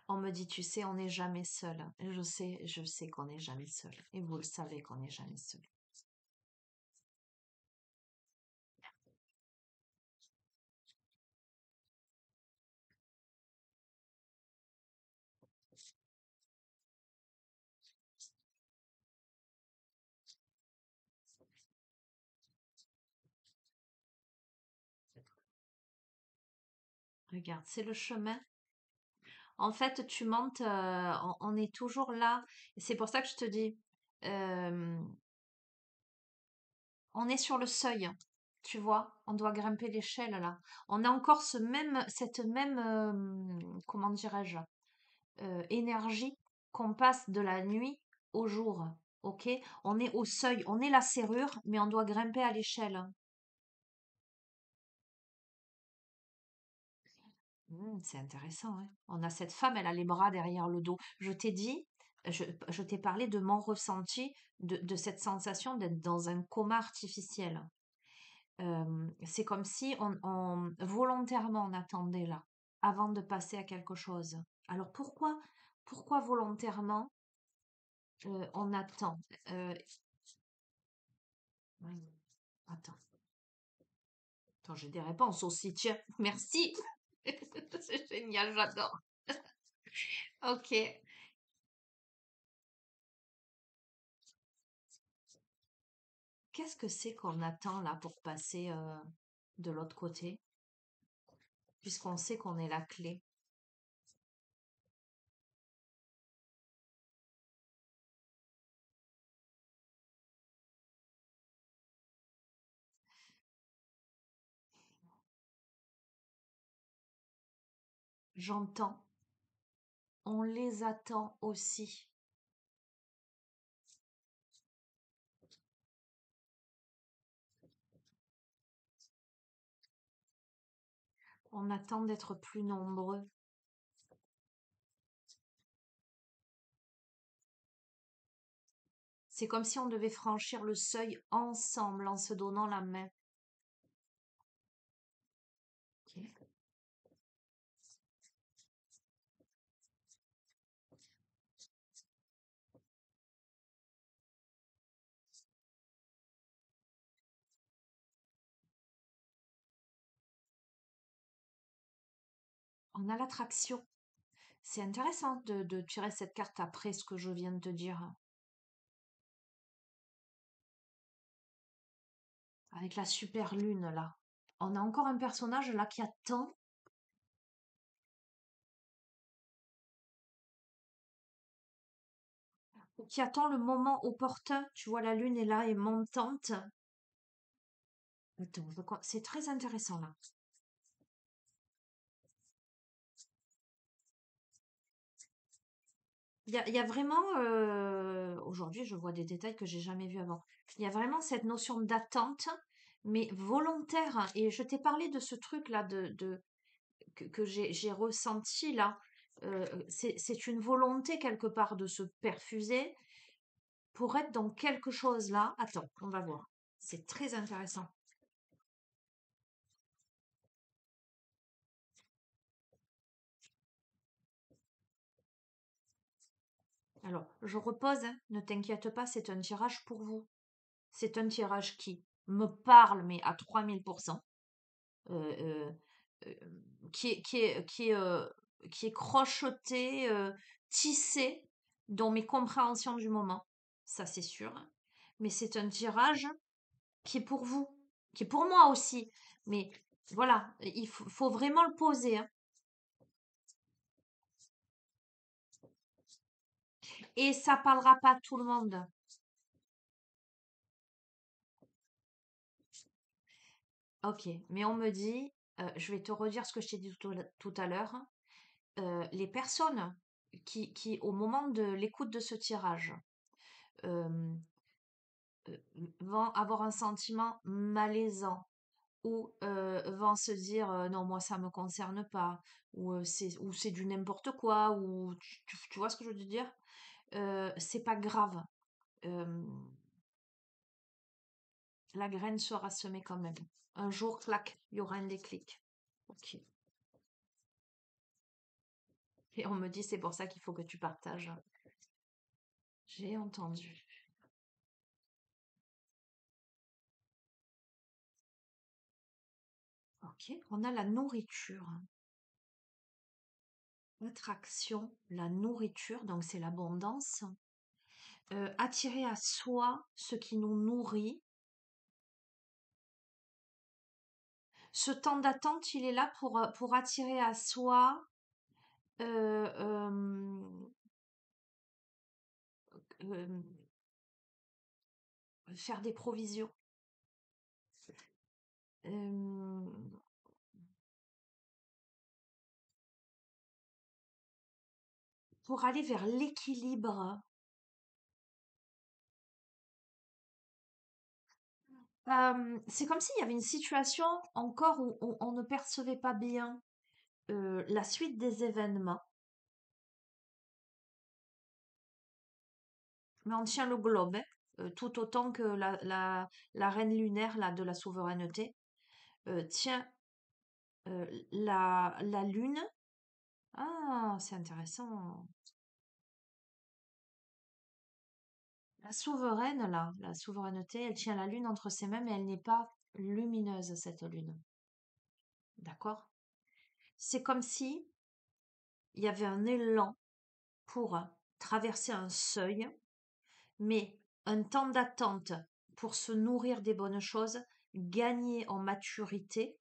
On me dit, tu sais, on n'est jamais seul. Et je sais qu'on n'est jamais seul. Et vous le savez qu'on n'est jamais seul. Regarde, c'est le chemin. En fait, tu montes, on est toujours là. C'est pour ça que je te dis, euh, on est sur le seuil. Tu vois, on doit grimper l'échelle là. On a encore cette même, comment dirais-je, énergie qu'on passe de la nuit au jour. Ok? On est au seuil, on est la serrure, mais on doit grimper à l'échelle. C'est intéressant, hein. On a cette femme, elle a les bras derrière le dos. Je t'ai dit, je t'ai parlé de mon ressenti, de cette sensation d'être dans un coma artificiel. C'est comme si volontairement on attendait là, avant de passer à quelque chose. Alors pourquoi volontairement on attend? Euh, attends, attends, j'ai des réponses aussi. Tiens, merci. C'est génial, j'adore. Ok. Qu'est-ce que c'est qu'on attend là pour passer de l'autre côté, puisqu'on sait qu'on est la clé? J'entends. On les attend aussi. On attend d'être plus nombreux. C'est comme si on devait franchir le seuil ensemble en se donnant la main. Ok. On a l'attraction. C'est intéressant de tirer cette carte après ce que je viens de te dire. Avec la super lune là. On a encore un personnage là qui attend le moment opportun. Tu vois, la lune est là et montante. Attends, c'est très intéressant là. Il y a vraiment, aujourd'hui, je vois des détails que j'ai jamais vus avant. Il y a vraiment cette notion d'attente, mais volontaire, hein. Et je t'ai parlé de ce truc-là que j'ai ressenti là. C'est une volonté quelque part de se perfuser pour être dans quelque chose là. Attends, on va voir. C'est très intéressant. Alors, je repose, hein, ne t'inquiète pas, c'est un tirage pour vous. C'est un tirage qui me parle, mais à 3000%. euh, euh, euh, qui est crocheté, tissé dans mes compréhensions du moment. Ça, c'est sûr. Mais c'est un tirage qui est pour vous, qui est pour moi aussi. Mais voilà, il faut vraiment le poser, hein. Et ça parlera pas à tout le monde. Ok, mais on me dit, je vais te redire ce que je t'ai dit tout à l'heure. Les personnes au moment de l'écoute de ce tirage, euh, vont avoir un sentiment malaisant ou vont se dire non, moi ça me concerne pas, ou c'est du n'importe quoi, ou tu vois ce que je veux te dire. C'est pas grave. Euh, la graine sera semée quand même. Un jour, clac, il y aura un déclic. Ok. Et on me dit c'est pour ça qu'il faut que tu partages. J'ai entendu. Ok, on a la nourriture. Attraction, la nourriture, donc c'est l'abondance. Attirer à soi ce qui nous nourrit. Ce temps d'attente, il est là pour attirer à soi, euh, euh, euh, faire des provisions, euh, pour aller vers l'équilibre. C'est comme s'il y avait une situation encore où on ne percevait pas bien la suite des événements, mais on tient le globe, hein, tout autant que la reine lunaire là, de la souveraineté tient la lune. Ah, c'est intéressant. La souveraine, là, la souveraineté, elle tient la lune entre ses mains, mais elle n'est pas lumineuse, cette lune. D'accord? C'est comme si il y avait un élan pour traverser un seuil, mais un temps d'attente pour se nourrir des bonnes choses, gagner en maturité,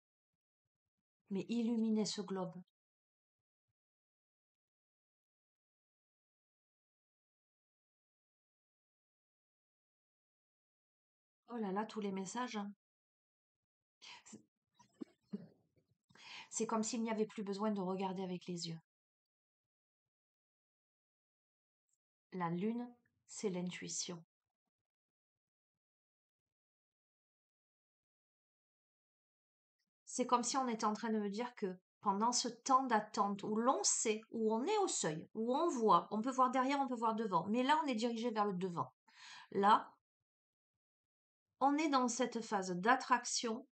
mais illuminer ce globe. Oh là là, tous les messages, hein. C'est comme s'il n'y avait plus besoin de regarder avec les yeux. La lune, c'est l'intuition. C'est comme si on était en train de me dire que pendant ce temps d'attente où l'on sait, où on est au seuil, où on voit, on peut voir derrière, on peut voir devant, mais là on est dirigé vers le devant. Là, on est dans cette phase d'attraction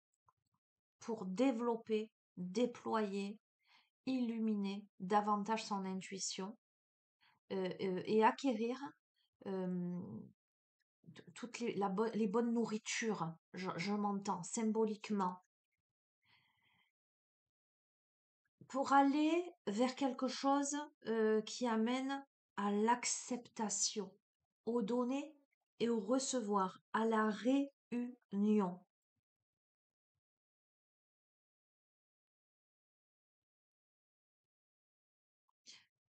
pour développer, déployer, illuminer davantage son intuition et acquérir euh, toutes les bonnes nourritures, je m'entends symboliquement, pour aller vers quelque chose qui amène à l'acceptation, au donner et au recevoir, à la réunion.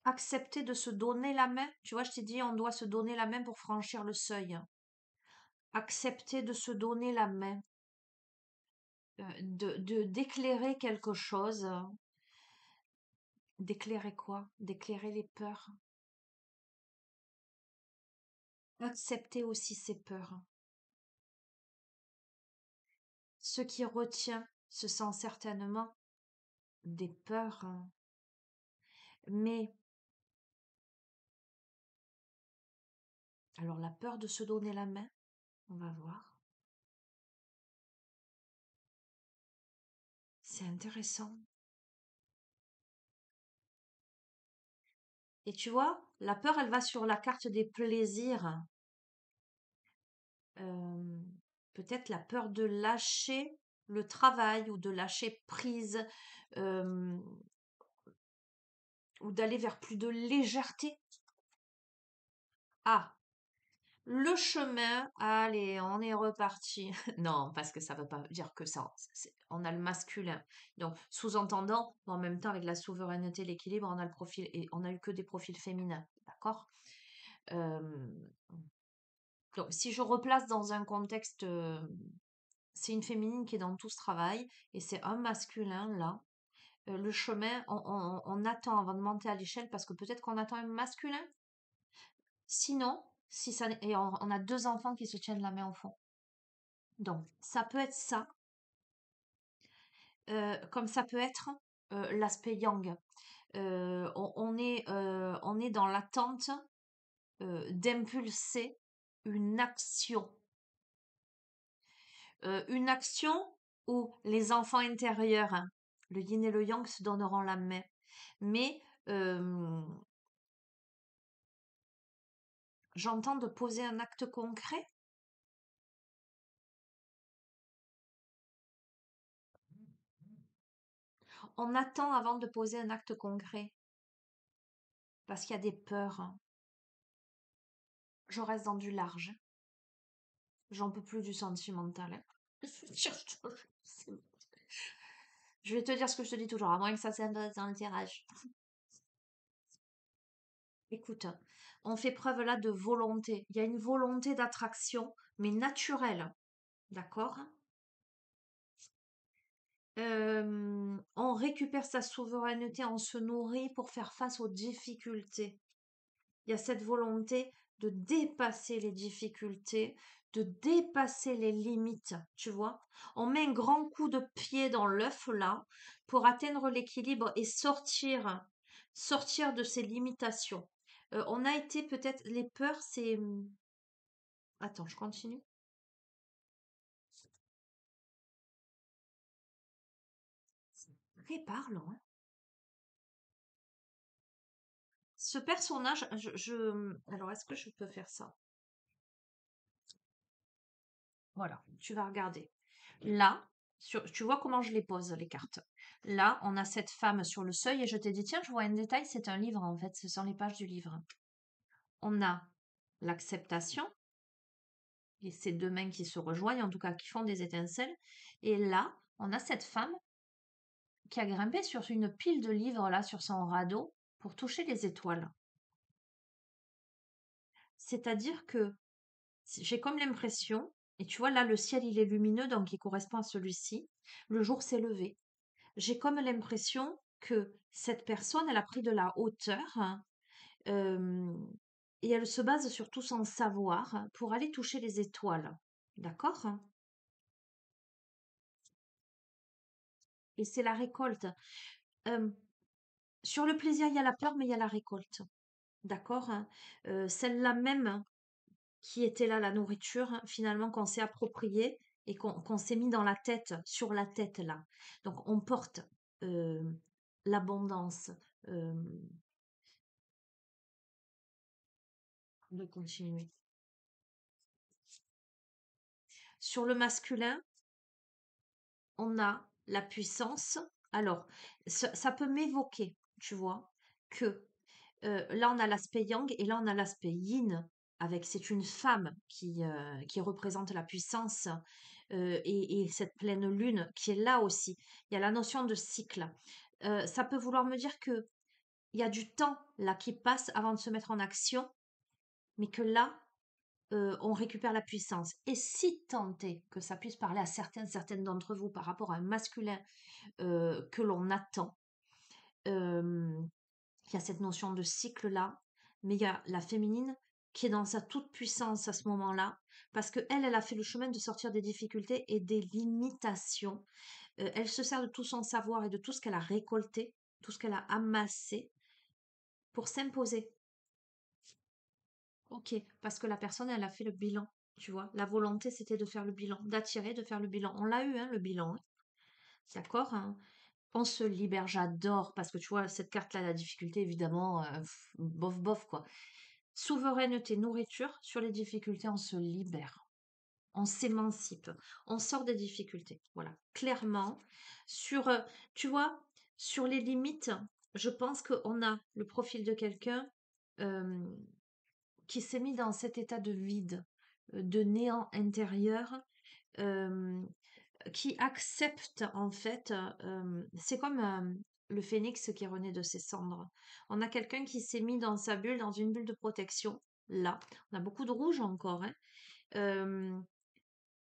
Accepter de se donner la main. Tu vois, je t'ai dit, on doit se donner la main pour franchir le seuil. Accepter de se donner la main, d'éclairer quelque chose. D'éclairer quoi? D'éclairer les peurs. Accepter aussi ses peurs. Ce qui retient, ce sont certainement des peurs, hein. Mais, alors la peur de se donner la main, on va voir. C'est intéressant. Et tu vois, la peur, elle va sur la carte des plaisirs. Euh, Peut-être la peur de lâcher le travail ou de lâcher prise euh, ou d'aller vers plus de légèreté. Ah, le chemin, allez, on est reparti. Non, parce que ça ne veut pas dire que ça. On a le masculin. Donc, sous-entendant, en même temps, avec la souveraineté, l'équilibre, on a le profil et on a eu que des profils féminins. D'accord? Euh, donc, si je replace dans un contexte, c'est une féminine qui est dans tout ce travail et c'est un masculin là. Le chemin, on attend avant de monter à l'échelle parce que peut-être qu'on attend un masculin. Sinon, si ça, et on a deux enfants qui se tiennent la main au fond. Donc, ça peut être ça, comme ça peut être l'aspect yang. On est dans l'attente d'impulser une action. Une action où les enfants intérieurs, hein, le yin et le yang, se donneront la main. Mais j'entends de poser un acte concret. On attend avant de poser un acte concret parce qu'il y a des peurs, hein. Je reste dans du large. J'en peux plus du sentimental, hein. Je vais te dire ce que je te dis toujours, à moins que ça s'intéresse dans le tirage. Écoute, on fait preuve là de volonté. Il y a une volonté d'attraction, mais naturelle. D'accord? On récupère sa souveraineté, on se nourrit pour faire face aux difficultés. Il y a cette volonté de dépasser les difficultés, de dépasser les limites, tu vois. On met un grand coup de pied dans l'œuf là pour atteindre l'équilibre et sortir de ces limitations. On a été peut-être les peurs, c'est attends, je continue. C'est très parlant, hein. Ce personnage, alors est-ce que je peux faire ça? Voilà, tu vas regarder. Là, tu vois comment je les pose, les cartes. Là, on a cette femme sur le seuil et je t'ai dit, tiens, je vois un détail, c'est un livre en fait, ce sont les pages du livre. On a l'acceptation, et ces deux mains qui se rejoignent, en tout cas qui font des étincelles. Et là, on a cette femme qui a grimpé sur une pile de livres, là, sur son radeau, pour toucher les étoiles. C'est-à-dire que j'ai comme l'impression, et tu vois, là, le ciel, il est lumineux, donc il correspond à celui-ci. Le jour s'est levé. J'ai comme l'impression que cette personne, elle a pris de la hauteur, hein, et elle se base sur tout son savoir pour aller toucher les étoiles. D'accord? Et c'est la récolte. Euh, sur le plaisir, il y a la peur, mais il y a la récolte. D'accord? Celle-là même qui était là, la nourriture, hein, finalement, qu'on s'est appropriée et qu'on s'est mis dans la tête, sur la tête, là. Donc, on porte euh, l'abondance. euh, de continuer. Sur le masculin, on a la puissance. Alors, ça peut m'évoquer, tu vois, que là, on a l'aspect yang et là, on a l'aspect yin. C'est une femme qui représente la puissance et cette pleine lune qui est là aussi. Il y a la notion de cycle. Ça peut vouloir me dire que il y a du temps là qui passe avant de se mettre en action, mais que là, on récupère la puissance. Et si tant est que ça puisse parler à certaines d'entre vous par rapport à un masculin que l'on attend, il y a cette notion de cycle-là, mais il y a la féminine qui est dans sa toute puissance à ce moment-là, parce que elle a fait le chemin de sortir des difficultés et des limitations. Elle se sert de tout son savoir et de tout ce qu'elle a récolté, tout ce qu'elle a amassé pour s'imposer. Ok, parce que la personne, elle a fait le bilan, tu vois. La volonté, c'était de faire le bilan, d'attirer, de faire le bilan. On l'a eu, hein, le bilan, hein. D'accord, hein. On se libère, j'adore, parce que tu vois, cette carte-là, la difficulté, évidemment, bof, bof, quoi. Souveraineté, nourriture, sur les difficultés, on se libère, on s'émancipe, on sort des difficultés. Voilà, clairement. Sur, tu vois, sur les limites, je pense qu'on a le profil de quelqu'un euh, qui s'est mis dans cet état de vide, de néant intérieur, euh, qui accepte en fait, c'est comme le phénix qui renaît de ses cendres. On a quelqu'un qui s'est mis dans sa bulle, dans une bulle de protection, là. On a beaucoup de rouge encore, hein, euh,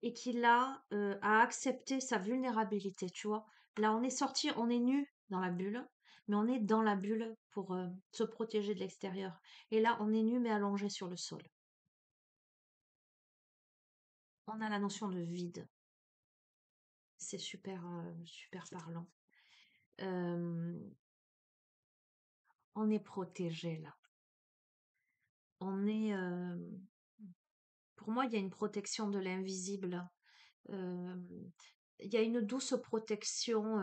et qui là a accepté sa vulnérabilité, tu vois. Là, on est sorti, on est nu dans la bulle, mais on est dans la bulle pour se protéger de l'extérieur. Et là, on est nu mais allongé sur le sol. On a la notion de vide. C'est super, super parlant. Euh, on est protégé là. On est, pour moi, il y a une protection de l'invisible. Euh, il y a une douce protection.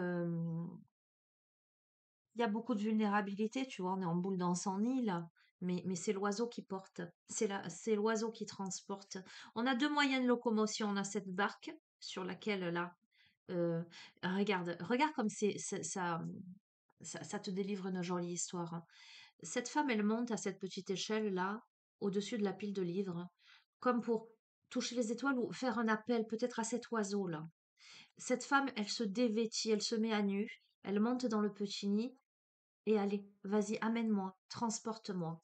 Il y a beaucoup de vulnérabilité, tu vois. On est en boule dans son nid là. Mais c'est l'oiseau qui porte. C'est l'oiseau qui transporte. On a deux moyens de locomotion. On a cette barque sur laquelle là. euh, regarde comme ça te délivre une jolie histoire, hein. Cette femme, elle monte à cette petite échelle-là, au-dessus de la pile de livres, comme pour toucher les étoiles ou faire un appel peut-être à cet oiseau-là. Cette femme, elle se dévêtit, elle se met à nu, elle monte dans le petit nid et allez, vas-y, amène-moi, transporte-moi.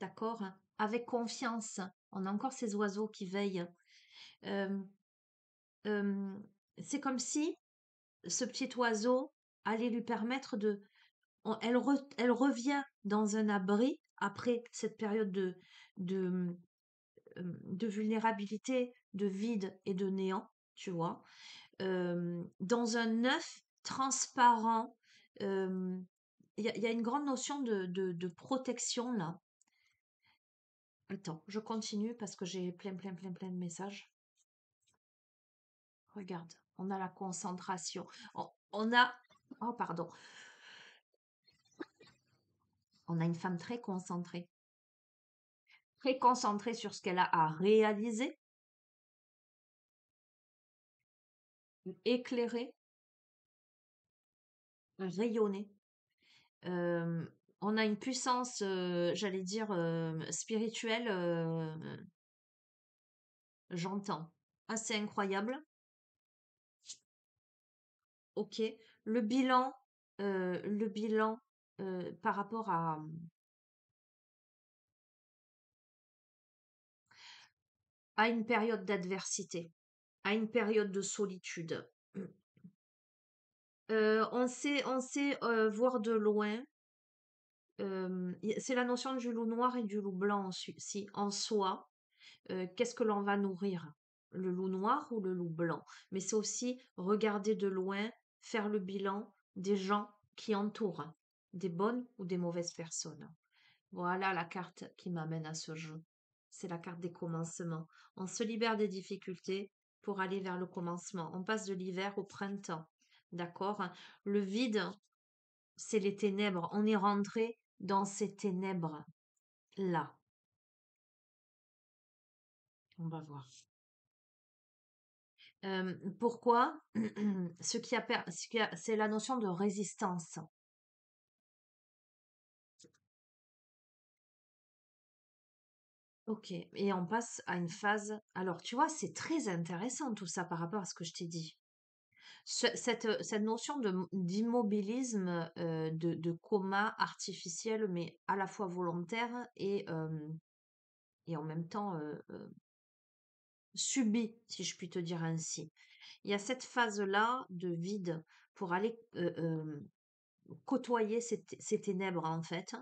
D'accord? Avec confiance. On a encore ces oiseaux qui veillent. Euh, euh, c'est comme si ce petit oiseau allait lui permettre de elle revient dans un abri après cette période de, de vulnérabilité, de vide et de néant, tu vois, dans un œuf transparent. euh, il y a une grande notion de protection là. Attends, je continue parce que j'ai plein de messages. Regarde, on a la concentration. On a, oh pardon, on a une femme très concentrée sur ce qu'elle a à réaliser, éclairée, rayonnée. Euh, on a une puissance, j'allais dire, spirituelle, j'entends, assez incroyable. Ok. Le bilan, le bilan par rapport à une période d'adversité, à une période de solitude. On sait voir de loin. C'est la notion du loup noir et du loup blanc si, en soi. Qu'est-ce que l'on va nourrir? Le loup noir ou le loup blanc? Mais c'est aussi regarder de loin, faire le bilan des gens qui entourent, des bonnes ou des mauvaises personnes. Voilà la carte qui m'amène à ce jeu. C'est la carte des commencements. On se libère des difficultés pour aller vers le commencement. On passe de l'hiver au printemps. D'accord? Le vide, c'est les ténèbres. On est rentré dans ces ténèbres-là. On va voir. Pourquoi? C'est la notion de résistance. Ok, et on passe à une phase. Alors, tu vois, c'est très intéressant tout ça par rapport à ce que je t'ai dit. Cette notion d'immobilisme, de coma artificiel, mais à la fois volontaire et en même temps subi, si je puis te dire ainsi. Il y a cette phase-là de vide pour aller côtoyer ces ténèbres, en fait.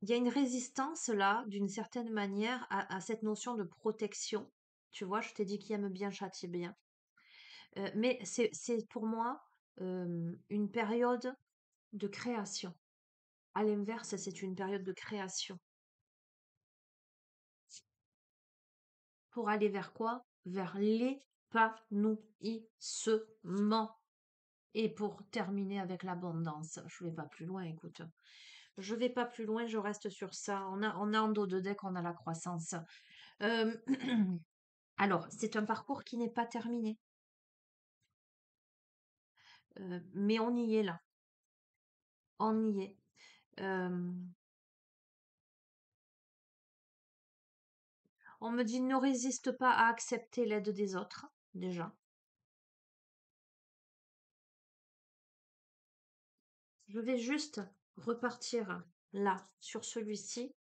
il y a une résistance là, d'une certaine manière, à cette notion de protection. Tu vois, je t'ai dit qui aime bien châtie bien. Mais c'est pour moi une période de création. À l'inverse, c'est une période de création. Pour aller vers quoi? Vers l'épanouissement. Et pour terminer avec l'abondance, je vais pas plus loin, écoute. Je vais pas plus loin, je reste sur ça. On a en dos de deck, on a la croissance. Euh, alors, c'est un parcours qui n'est pas terminé, mais on y est là. On y est. Euh, on me dit ne résiste pas à accepter l'aide des autres, déjà. Je vais juste repartir là, sur celui-ci.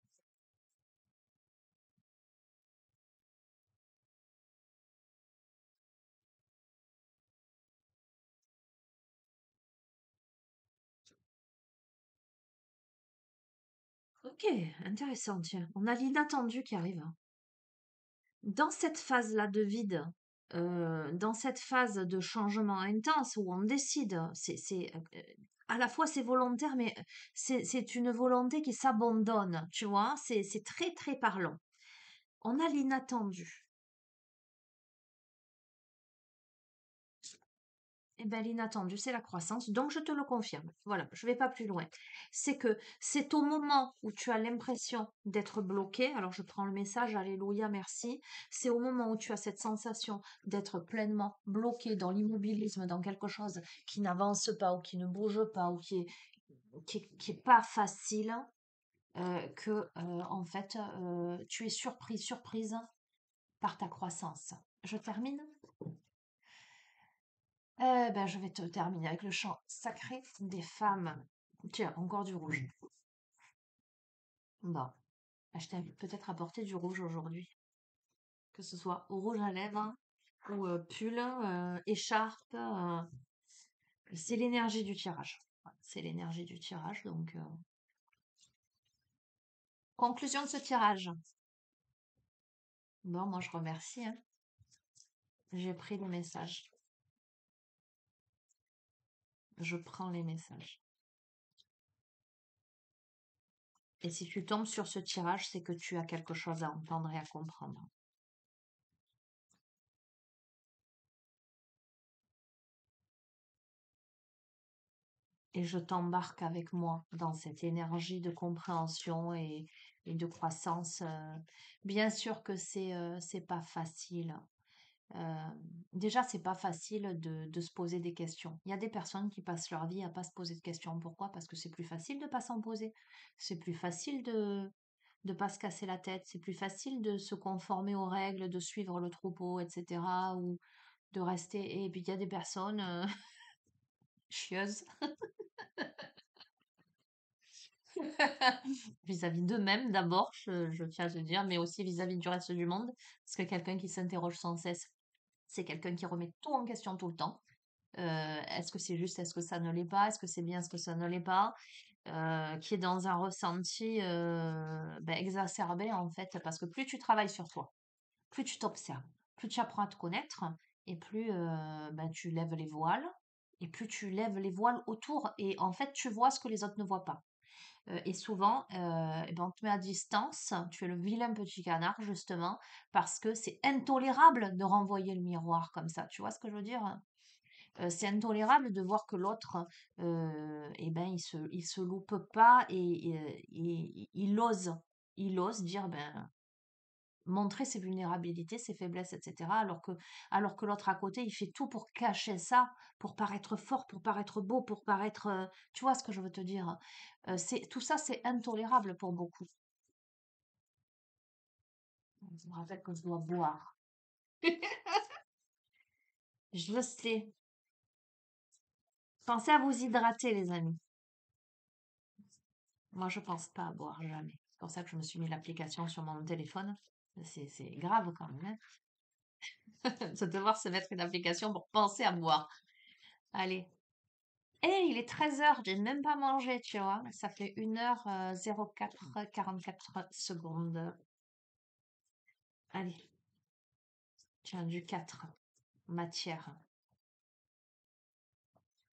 Ok, intéressant, tiens. On a l'inattendu qui arrive. Dans cette phase-là de vide, dans cette phase de changement intense où on décide, à la fois c'est volontaire, mais c'est une volonté qui s'abandonne, tu vois, c'est très très parlant. On a l'inattendu. Eh ben, l'inattendu, c'est la croissance, donc je te le confirme. Voilà, je vais pas plus loin. C'est que c'est au moment où tu as l'impression d'être bloqué, alors je prends le message, alléluia, merci, c'est au moment où tu as cette sensation d'être pleinement bloqué dans l'immobilisme, dans quelque chose qui n'avance pas ou qui ne bouge pas ou qui est pas facile, que en fait tu es surprise par ta croissance. Je termine. Ben, je vais te terminer avec le chant sacré des femmes. Tiens, encore du rouge. Bon, ben, je t'invite peut-être à porter du rouge aujourd'hui. Que ce soit au rouge à lèvres ou pull, écharpe. C'est l'énergie du tirage. Ouais, c'est l'énergie du tirage. Donc, conclusion de ce tirage. Bon, moi je remercie, hein. J'ai pris les messages. Je prends les messages. Et si tu tombes sur ce tirage, c'est que tu as quelque chose à entendre et à comprendre. Et je t'embarque avec moi dans cette énergie de compréhension et de croissance. Bien sûr que c'est pas facile. Euh, Déjà, c'est pas facile de se poser des questions. Il y a des personnes qui passent leur vie à pas se poser de questions. Pourquoi? Parce que c'est plus facile de pas s'en poser. C'est plus facile de pas se casser la tête. C'est plus facile de se conformer aux règles, de suivre le troupeau, etc. Ou de rester. Et puis il y a des personnes chieuses vis-à-vis d'eux-mêmes d'abord, je tiens à te dire, mais aussi vis-à-vis du reste du monde, parce que quelqu'un qui s'interroge sans cesse, c'est quelqu'un qui remet tout en question tout le temps. Est-ce que c'est juste, est-ce que ça ne l'est pas, est-ce que c'est bien, est-ce que ça ne l'est pas, qui est dans un ressenti ben, exacerbé en fait, parce que plus tu travailles sur toi, plus tu t'observes, plus tu apprends à te connaître, et plus ben, tu lèves les voiles, et plus tu lèves les voiles autour, et en fait tu vois ce que les autres ne voient pas. Et souvent, eh ben, on te met à distance, tu es le vilain petit canard, justement, parce que c'est intolérable de renvoyer le miroir comme ça. Tu vois ce que je veux dire? C'est intolérable de voir que l'autre, eh ben, il se loupe pas et il ose dire, ben, montrer ses vulnérabilités, ses faiblesses, etc. Alors que l'autre à côté, il fait tout pour cacher ça, pour paraître fort, pour paraître beau, pour paraître, tu vois ce que je veux te dire? Tout ça, c'est intolérable pour beaucoup. Je me rappelle que je dois boire. Je le sais. Pensez à vous hydrater, les amis. Moi, je pense pas à boire, jamais. C'est pour ça que je me suis mis l'application sur mon téléphone. C'est grave quand même, hein, de devoir se mettre une application pour penser à boire. Allez. Et il est 13 h, j'ai même pas mangé, tu vois. Ça fait 1h04 44 secondes. Allez, tiens, du 4. Matière.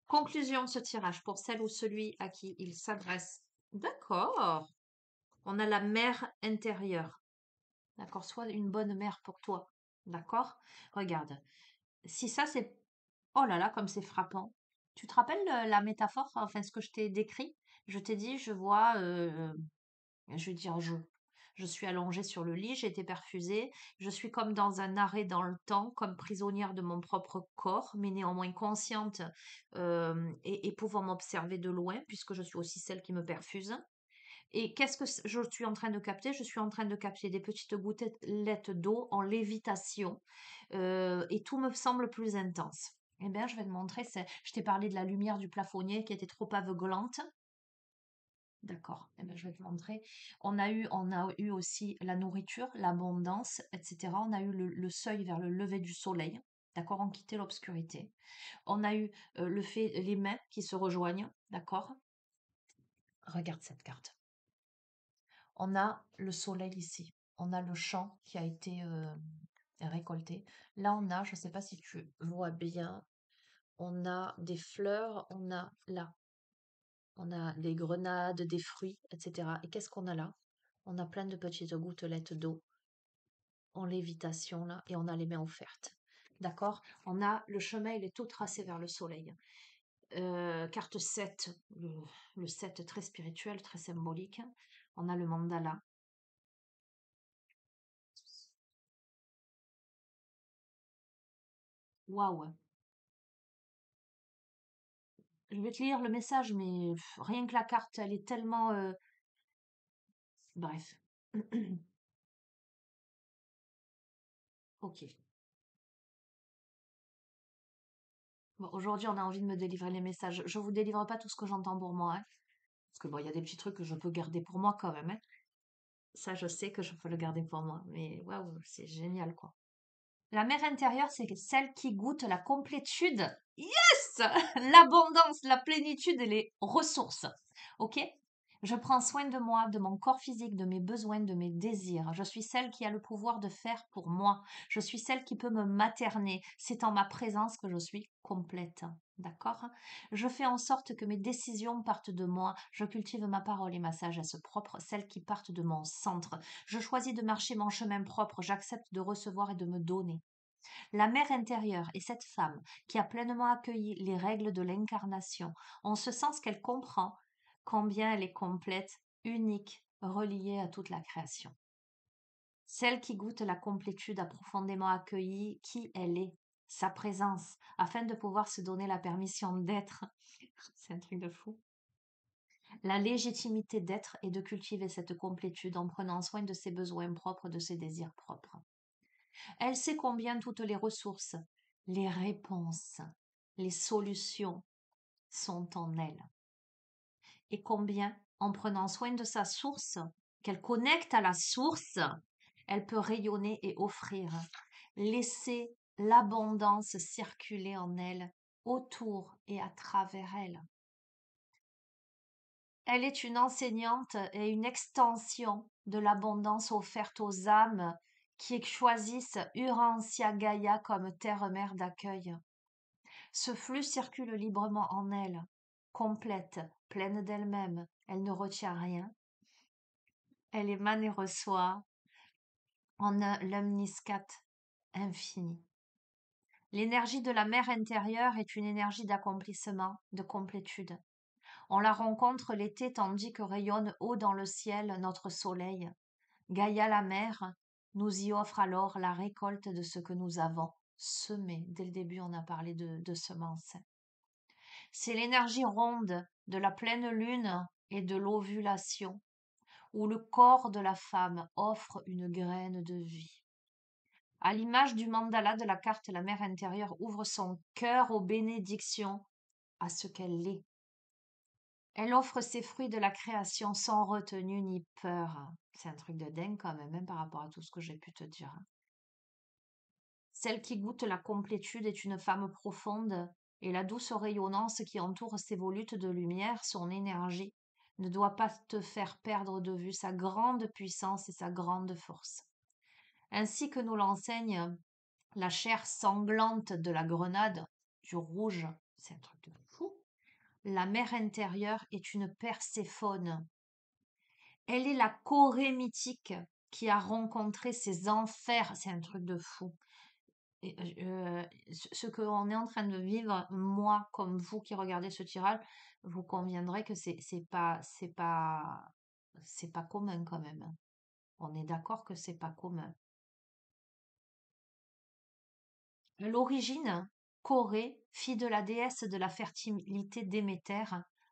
Conclusion de ce tirage pour celle ou celui à qui il s'adresse. D'accord. On a la mère intérieure. D'accord. Sois une bonne mère pour toi. D'accord. Regarde. Si ça, c'est... Oh là là, comme c'est frappant. Tu te rappelles la métaphore, enfin ce que je t'ai décrit? Je t'ai dit, je vois, je veux dire, je suis allongée sur le lit, j'ai été perfusée, je suis comme dans un arrêt dans le temps, comme prisonnière de mon propre corps, mais néanmoins consciente et pouvant m'observer de loin, puisque je suis aussi celle qui me perfuse. Et qu'est-ce que je suis en train de capter? Je suis en train de capter des petites gouttelettes d'eau en lévitation et tout me semble plus intense. Eh bien, je vais te montrer, je t'ai parlé de la lumière du plafonnier qui était trop aveuglante. D'accord, eh ben, je vais te montrer. On a eu aussi la nourriture, l'abondance, etc. On a eu le seuil vers le lever du soleil. D'accord, on quittait l'obscurité. On a eu le fait, les mains qui se rejoignent. D'accord. Regarde cette carte. On a le soleil ici. On a le champ qui a été récolté. Là, on a, je ne sais pas si tu vois bien, on a des fleurs, on a là, on a des grenades, des fruits, etc. Et qu'est-ce qu'on a là? On a plein de petites gouttelettes d'eau en lévitation là, et on a les mains offertes. D'accord? On a le chemin, il est tout tracé vers le soleil. Carte 7, le 7 très spirituel, très symbolique. On a le mandala. Waouh! Je vais te lire le message, mais rien que la carte, elle est tellement... Bref. Ok. Bon, aujourd'hui, on a envie de me délivrer les messages. Je vous délivre pas tout ce que j'entends pour moi, hein. Parce que bon, il y a des petits trucs que je peux garder pour moi quand même, hein. Ça, je sais que je peux le garder pour moi. Mais waouh, c'est génial, quoi. La mère intérieure, c'est celle qui goûte la complétude. Yes! L'abondance, la plénitude et les ressources. Ok? Je prends soin de moi, de mon corps physique, de mes besoins, de mes désirs. Je suis celle qui a le pouvoir de faire pour moi. Je suis celle qui peut me materner. C'est en ma présence que je suis complète. D'accord? Je fais en sorte que mes décisions partent de moi. Je cultive ma parole et ma sagesse propre, celles qui partent de mon centre. Je choisis de marcher mon chemin propre. J'accepte de recevoir et de me donner. La mère intérieure est cette femme qui a pleinement accueilli les règles de l'incarnation, en ce sens qu'elle comprend combien elle est complète, unique, reliée à toute la création. Celle qui goûte la complétude a profondément accueilli qui elle est, sa présence, afin de pouvoir se donner la permission d'être. C'est un truc de fou. La légitimité d'être et de cultiver cette complétude en prenant soin de ses besoins propres, de ses désirs propres. Elle sait combien toutes les ressources, les réponses, les solutions sont en elle. Et combien, en prenant soin de sa source, qu'elle connecte à la source, elle peut rayonner et offrir, laisser l'abondance circuler en elle, autour et à travers elle. Elle est une enseignante et une extension de l'abondance offerte aux âmes qui choisissent Urantia Gaïa comme terre-mère d'accueil. Ce flux circule librement en elle, complète, pleine d'elle-même. Elle ne retient rien. Elle émane et reçoit en un l'omniscat infini. L'énergie de la mère intérieure est une énergie d'accomplissement, de complétude. On la rencontre l'été tandis que rayonne haut dans le ciel notre soleil. Gaïa la mère nous y offre alors la récolte de ce que nous avons semé. Dès le début, on a parlé de semences. C'est l'énergie ronde de la pleine lune et de l'ovulation, où le corps de la femme offre une graine de vie. À l'image du mandala de la carte, la mère intérieure ouvre son cœur aux bénédictions, à ce qu'elle est. Elle offre ses fruits de la création sans retenue ni peur. C'est un truc de dingue quand même par rapport à tout ce que j'ai pu te dire. Celle qui goûte la complétude est une femme profonde et la douce rayonnance qui entoure ces volutes de lumière, son énergie, ne doit pas te faire perdre de vue sa grande puissance et sa grande force. Ainsi que nous l'enseigne la chair sanglante de la grenade, du rouge, c'est un truc de fou. La mer intérieure est une Perséphone. Elle est la Corée mythique qui a rencontré ses enfers, c'est un truc de fou. Et, ce que l'on est en train de vivre, moi comme vous qui regardez ce tirage, vous conviendrez que c'est pas commun quand même. On est d'accord que c'est pas commun. À l'origine, Corée, fille de la déesse de la fertilité Déméter,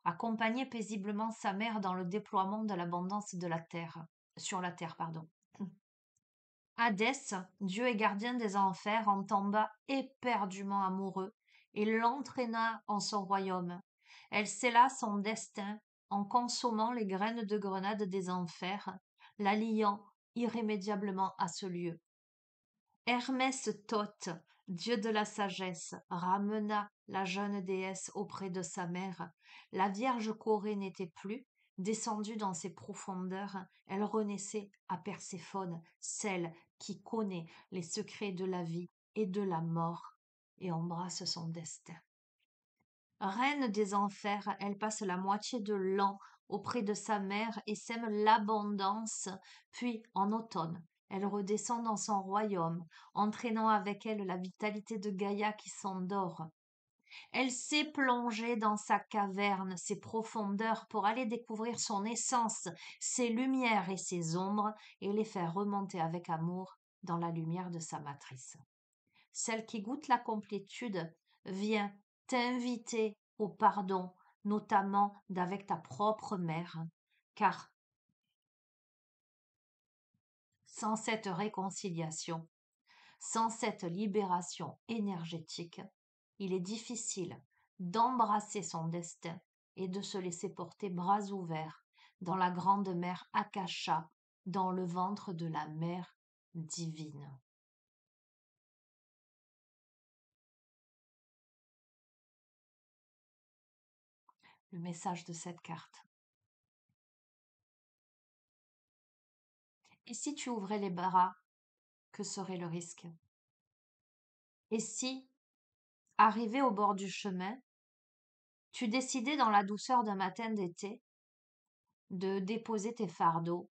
accompagnait paisiblement sa mère dans le déploiement de l'abondance de la terre, sur la terre, pardon. Hadès, dieu et gardien des enfers, en tomba éperdument amoureux et l'entraîna en son royaume. Elle scella son destin en consommant les graines de grenade des enfers, la liant irrémédiablement à ce lieu. Hermès Thoth, dieu de la sagesse, ramena la jeune déesse auprès de sa mère. La Vierge Corée n'était plus, descendue dans ses profondeurs, elle renaissait à Perséphone, celle qui connaît les secrets de la vie et de la mort et embrasse son destin. Reine des enfers, elle passe la moitié de l'an auprès de sa mère et sème l'abondance, puis en automne, elle redescend dans son royaume, entraînant avec elle la vitalité de Gaïa qui s'endort. Elle s'est plongée dans sa caverne, ses profondeurs, pour aller découvrir son essence, ses lumières et ses ombres, et les faire remonter avec amour dans la lumière de sa matrice. Celle qui goûte la complétude vient t'inviter au pardon, notamment d'avec ta propre mère, car sans cette réconciliation, sans cette libération énergétique, il est difficile d'embrasser son destin et de se laisser porter bras ouverts dans la grande mer Akasha, dans le ventre de la mère divine. Le message de cette carte. Et si tu ouvrais les bras, que serait le risque? Et si, arrivé au bord du chemin, tu décidais dans la douceur d'un matin d'été de déposer tes fardeaux,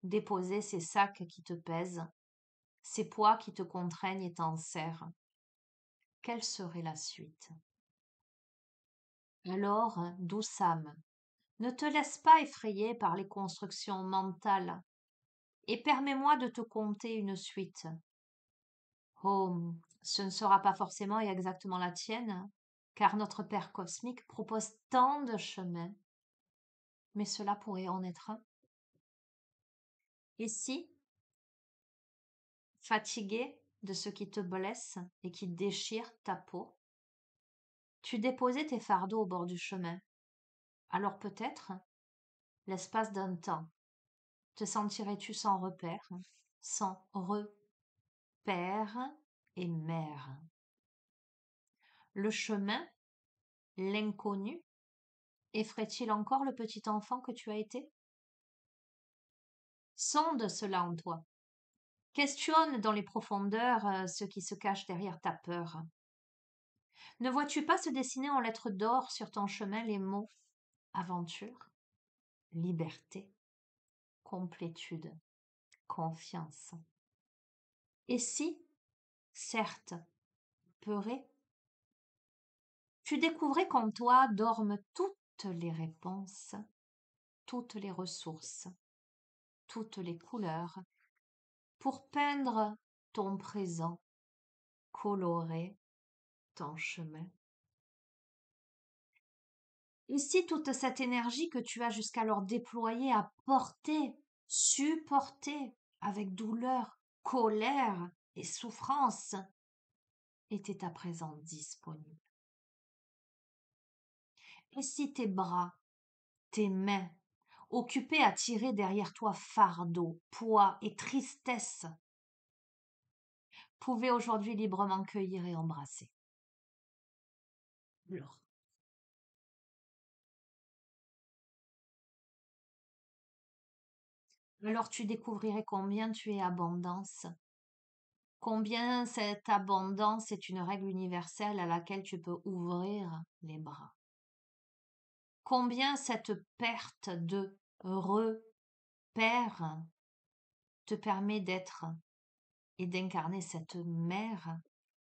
déposer ces sacs qui te pèsent, ces poids qui te contraignent et t'enserrent? Quelle serait la suite? Alors, douce âme, ne te laisse pas effrayer par les constructions mentales et permets-moi de te conter une suite. Oh, ce ne sera pas forcément et exactement la tienne, car notre Père cosmique propose tant de chemins, mais cela pourrait en être un. Et si, fatigué de ce qui te blesse et qui déchire ta peau, tu déposais tes fardeaux au bord du chemin, alors peut-être, l'espace d'un temps, te sentirais-tu sans repère, sans repère et mère. Le chemin, l'inconnu, effraie-t-il encore le petit enfant que tu as été? Sonde cela en toi. Questionne dans les profondeurs ce qui se cache derrière ta peur. Ne vois-tu pas se dessiner en lettres d'or sur ton chemin les mots aventure, liberté, complétude, confiance? Et si, certes, peuré, tu découvrais qu'en toi dorment toutes les réponses, toutes les ressources, toutes les couleurs, pour peindre ton présent, colorer ton chemin. Et si toute cette énergie que tu as jusqu'alors déployée à porter, supporter avec douleur, colère et souffrance était à présent disponible? Et si tes bras, tes mains, occupés à tirer derrière toi fardeau, poids et tristesse, pouvaient aujourd'hui librement cueillir et embrasser? Alors, alors tu découvrirais combien tu es abondance, combien cette abondance est une règle universelle à laquelle tu peux ouvrir les bras, combien cette perte de repère te permet d'être et d'incarner cette mère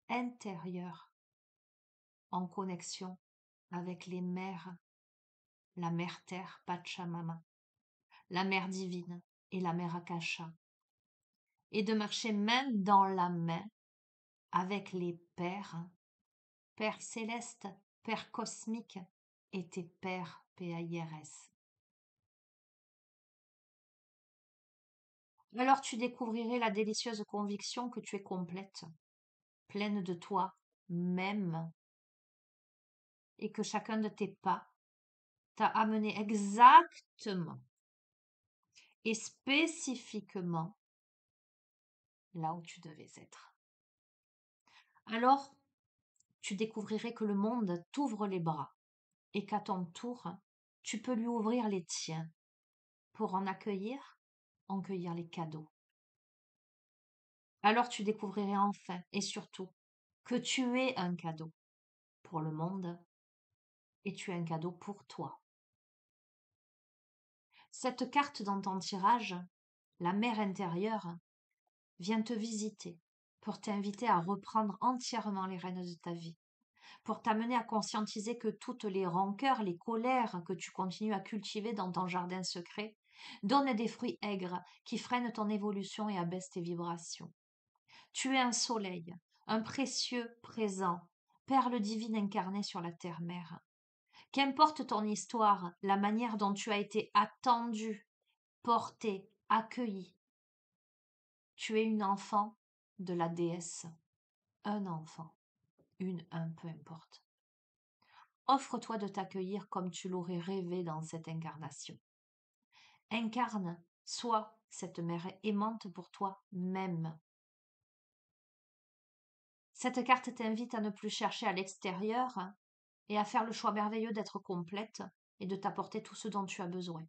intérieure en connexion avec les mères, la mère terre Pachamama, la mère divine et la mère Akasha, et de marcher main dans la main avec les pères, Père céleste, Père cosmique et tes pères PAIRS. Alors tu découvrirais la délicieuse conviction que tu es complète, pleine de toi même, et que chacun de tes pas t'a amené exactement et spécifiquement là où tu devais être. Alors, tu découvrirais que le monde t'ouvre les bras et qu'à ton tour, tu peux lui ouvrir les tiens pour en cueillir les cadeaux. Alors tu découvrirais enfin et surtout que tu es un cadeau pour le monde et tu es un cadeau pour toi. Cette carte dans ton tirage, la mère intérieure, vient te visiter pour t'inviter à reprendre entièrement les rênes de ta vie, pour t'amener à conscientiser que toutes les rancœurs, les colères que tu continues à cultiver dans ton jardin secret donnent des fruits aigres qui freinent ton évolution et abaissent tes vibrations. Tu es un soleil, un précieux présent, perle divine incarnée sur la terre-mère. Qu'importe ton histoire, la manière dont tu as été attendu, porté, accueilli, tu es une enfant de la déesse, un enfant, un, peu importe. Offre-toi de t'accueillir comme tu l'aurais rêvé dans cette incarnation. Incarne, sois cette mère aimante pour toi-même. Cette carte t'invite à ne plus chercher à l'extérieur et à faire le choix merveilleux d'être complète et de t'apporter tout ce dont tu as besoin.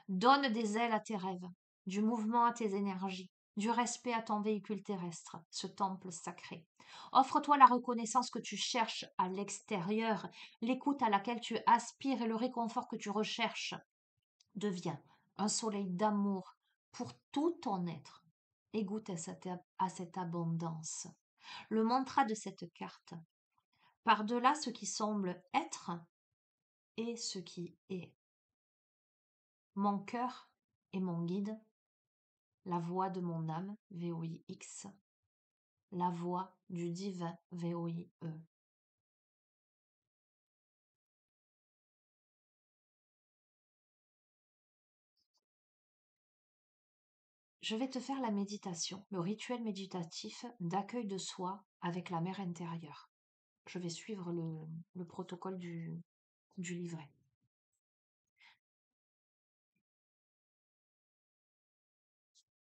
Donne des ailes à tes rêves, du mouvement à tes énergies, du respect à ton véhicule terrestre, ce temple sacré. Offre-toi la reconnaissance que tu cherches à l'extérieur, l'écoute à laquelle tu aspires et le réconfort que tu recherches. Deviens un soleil d'amour pour tout ton être et goûte à cette abondance. Le mantra de cette carte, par-delà ce qui semble être et ce qui est. Mon cœur est mon guide, la voix de mon âme, VOIX, la voix du divin, VOIE. Je vais te faire la méditation, le rituel méditatif d'accueil de soi avec la mère intérieure. Je vais suivre le protocole du livret.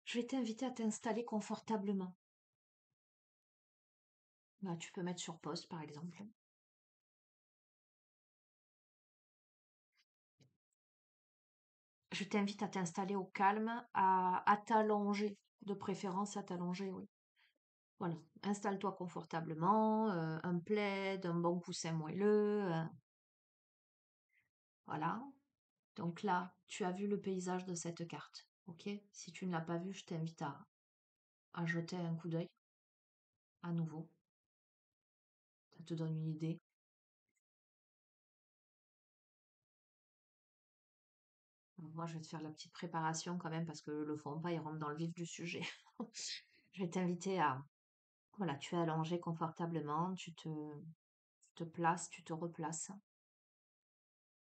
Je vais t'inviter à t'installer confortablement. Bah, tu peux mettre sur pause, par exemple. Je t'invite à t'installer au calme, à t'allonger, de préférence à t'allonger, oui. Voilà, installe-toi confortablement, un plaid, un bon coussin moelleux, voilà. Donc là, tu as vu le paysage de cette carte, ok? Si tu ne l'as pas vu, je t'invite à jeter un coup d'œil à nouveau. Ça te donne une idée. Alors moi, je vais te faire la petite préparation quand même parce que le fond pas, il rentre dans le vif du sujet. Je vais t'inviter à, voilà, tu es allongé confortablement, tu te places, tu te replaces.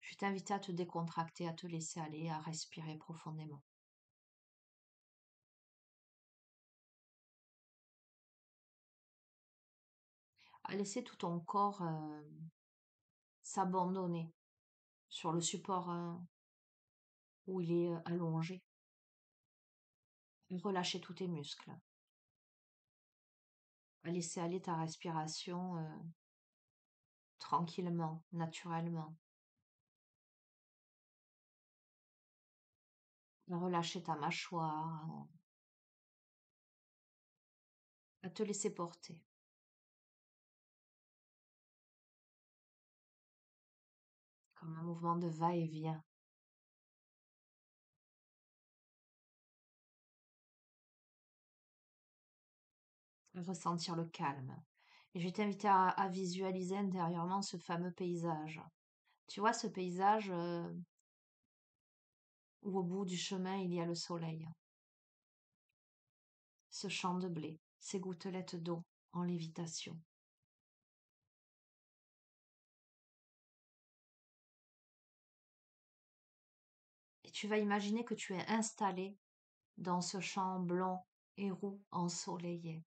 Je vais t'inviter à te décontracter, à te laisser aller, à respirer profondément. À laisser tout ton corps s'abandonner sur le support où il est allongé. Relâcher tous tes muscles. À laisser aller ta respiration tranquillement, naturellement. Relâcher ta mâchoire, à te laisser porter. Comme un mouvement de va-et-vient. Ressentir le calme. Et je vais t'inviter à visualiser intérieurement ce fameux paysage. Tu vois ce paysage où au bout du chemin il y a le soleil, ce champ de blé, ces gouttelettes d'eau en lévitation. Et tu vas imaginer que tu es installé dans ce champ blanc et roux ensoleillé.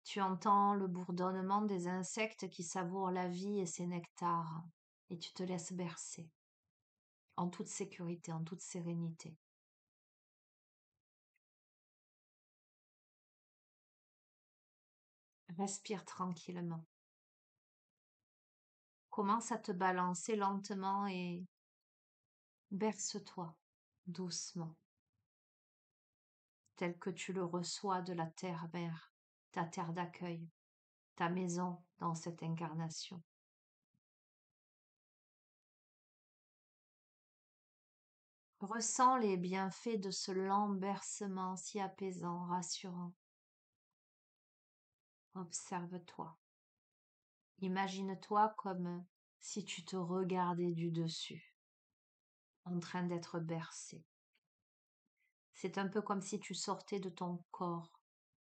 Tu entends le bourdonnement des insectes qui savourent la vie et ses nectars, et tu te laisses bercer, en toute sécurité, en toute sérénité. Respire tranquillement. Commence à te balancer lentement et berce-toi doucement, tel que tu le reçois de la terre-mère, ta terre d'accueil, ta maison dans cette incarnation. Ressens les bienfaits de ce lent bercement si apaisant, rassurant. Observe-toi. Imagine-toi comme si tu te regardais du dessus, en train d'être bercé. C'est un peu comme si tu sortais de ton corps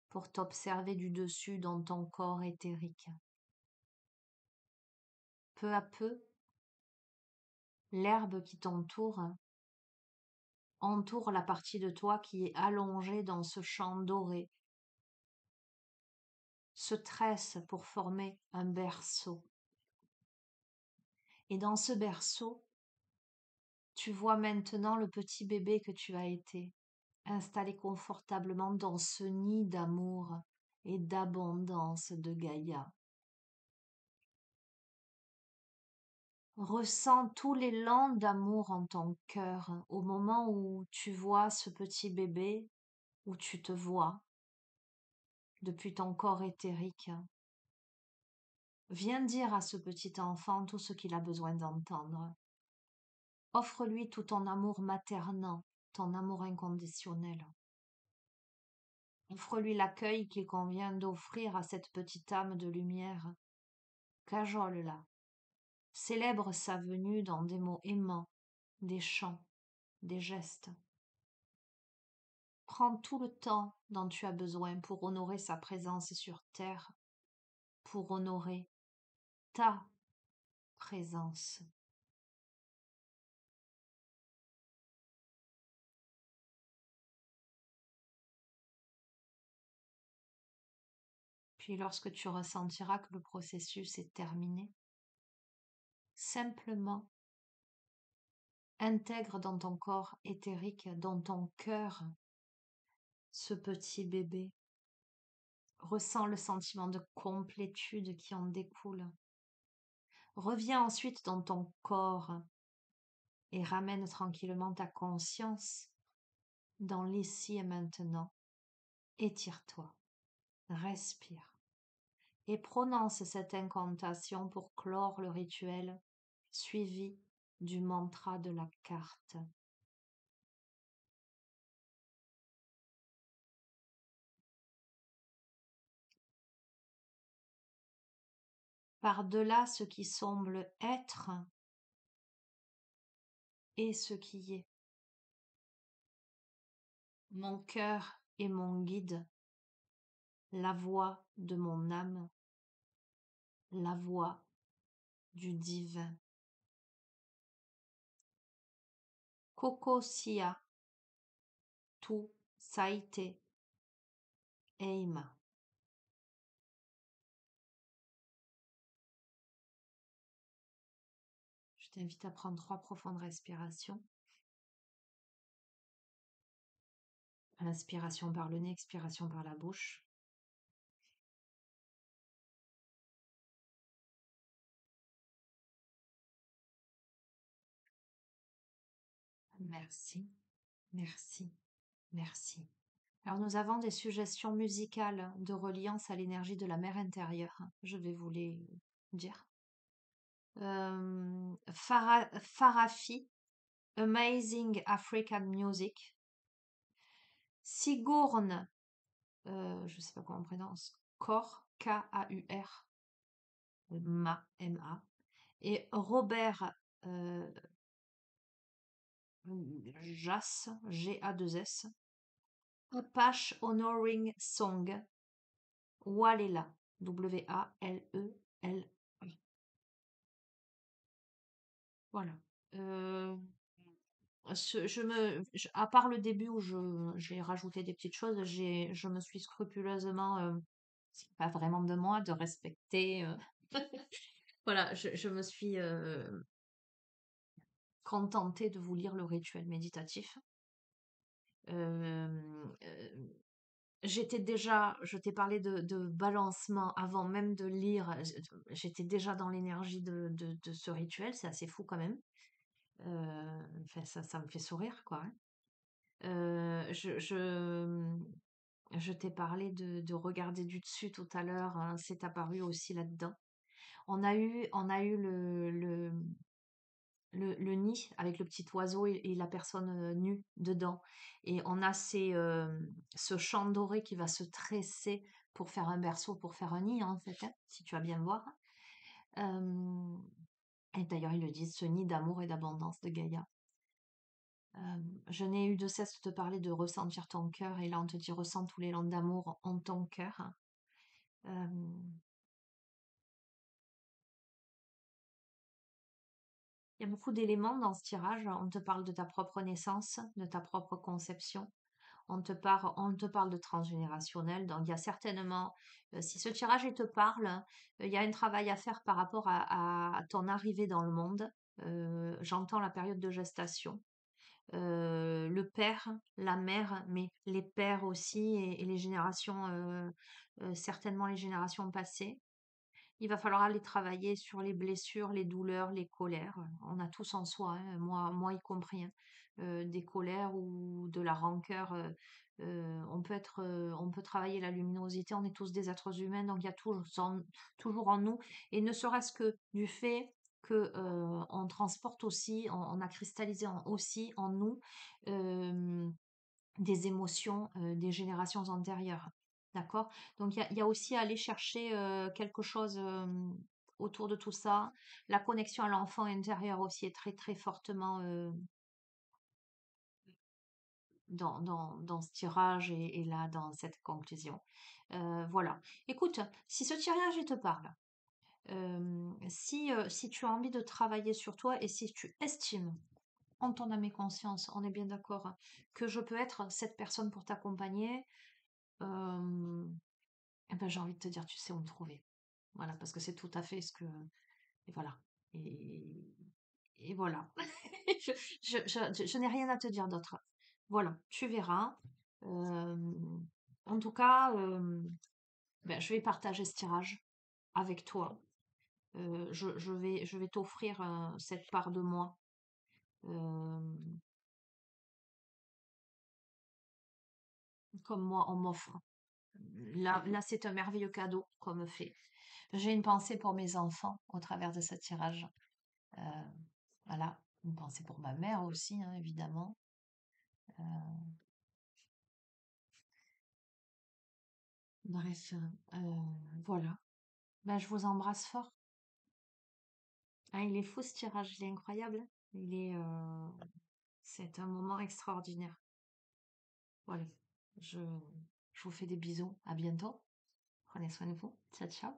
pour t'observer du dessus dans ton corps éthérique. Peu à peu, l'herbe qui t'entoure entoure la partie de toi qui est allongée dans ce champ doré, se tresse pour former un berceau. Et dans ce berceau, tu vois maintenant le petit bébé que tu as été, installé confortablement dans ce nid d'amour et d'abondance de Gaïa. Ressens tous l'élan d'amour en ton cœur au moment où tu vois ce petit bébé, où tu te vois depuis ton corps éthérique. Viens dire à ce petit enfant tout ce qu'il a besoin d'entendre. Offre-lui tout ton amour maternant, ton amour inconditionnel. Offre-lui l'accueil qu'il convient d'offrir à cette petite âme de lumière. Cajole-la. Célèbre sa venue dans des mots aimants, des chants, des gestes. Prends tout le temps dont tu as besoin pour honorer sa présence sur terre, pour honorer ta présence. Puis lorsque tu ressentiras que le processus est terminé, simplement intègre dans ton corps éthérique, dans ton cœur, ce petit bébé. Ressens le sentiment de complétude qui en découle. Reviens ensuite dans ton corps et ramène tranquillement ta conscience dans l'ici et maintenant. Étire-toi, respire et prononce cette incantation pour clore le rituel suivi du mantra de la carte. Par-delà ce qui semble être et ce qui est. Mon cœur est mon guide, la voix de mon âme, la voix du divin. Koko Sia, tu saite eima. Je t'invite à prendre 3 profondes respirations. Inspiration par le nez, expiration par la bouche. Merci, merci, merci. Alors nous avons des suggestions musicales de reliance à l'énergie de la mer intérieure. Je vais vous les dire. Farafi, Amazing African Music. Sigourne, je sais pas comment on prononce, Kaur, Kaur, M-A. Et Robert Jas, G-A-2-S. Apache Honoring Song, Walela, W-A-L-E-L-A. Voilà. Euh, à part le début où j'ai rajouté des petites choses, je me suis scrupuleusement, c'est pas vraiment de moi, de respecter. Voilà, je me suis contentée de vous lire le rituel méditatif. Euh, euh, je t'ai parlé de balancement avant même de lire, j'étais déjà dans l'énergie de ce rituel, c'est assez fou quand même. Enfin, ça me fait sourire, quoi, hein. Je t'ai parlé de regarder du dessus tout à l'heure, hein, c'est apparu aussi là-dedans. On a eu le nid avec le petit oiseau et la personne nue dedans. Et on a ce champ doré qui va se tresser pour faire un berceau, pour faire un nid, en fait, hein, si tu vas bien voir. Euh, et d'ailleurs, ils le disent, ce nid d'amour et d'abondance de Gaïa. Je n'ai eu de cesse de te parler de ressentir ton cœur, et là on te dit ressens tous les langues d'amour en ton cœur. Euh, Il y a beaucoup d'éléments dans ce tirage. On te parle de ta propre naissance, de ta propre conception. On te parle de transgénérationnel. Donc il y a certainement, si ce tirage il te parle, il y a un travail à faire par rapport à ton arrivée dans le monde. J'entends la période de gestation. Le père, la mère, mais les pères aussi et les générations, certainement les générations passées. Il va falloir aller travailler sur les blessures, les douleurs, les colères. On a tous en soi, hein, moi y compris, hein, des colères ou de la rancœur. On peut travailler la luminosité. On est tous des êtres humains, donc il y a toujours en nous. Et ne serait-ce que du fait que on transporte aussi, on a cristallisé aussi en nous euh, des émotions des générations antérieures. D'accord? Donc il y a aussi à aller chercher quelque chose autour de tout ça. La connexion à l'enfant intérieur aussi est très très fortement dans ce tirage et là dans cette conclusion. Voilà. Écoute, si ce tirage il te parle, si tu as envie de travailler sur toi et si tu estimes en ton âme et conscience, on est bien d'accord, hein, que je peux être cette personne pour t'accompagner, euh, eh ben, j'ai envie de te dire, tu sais où me trouver. Voilà, parce que c'est tout à fait ce que... Et voilà. Et, et voilà. Je, je n'ai rien à te dire d'autre. Voilà, tu verras. Euh, En tout cas, ben, je vais partager ce tirage avec toi. Je vais t'offrir cette part de moi. euh, Comme moi, on m'offre. Là, c'est un merveilleux cadeau qu'on me fait. J'ai une pensée pour mes enfants au travers de ce tirage. Euh, voilà, une pensée pour ma mère aussi, hein, évidemment. Euh, Bref, voilà. Ben, je vous embrasse fort. Ah, il est fou ce tirage, il est incroyable, hein. C'est un moment extraordinaire. Voilà. Je, je vous fais des bisous. À bientôt. Prenez soin de vous. Ciao, ciao.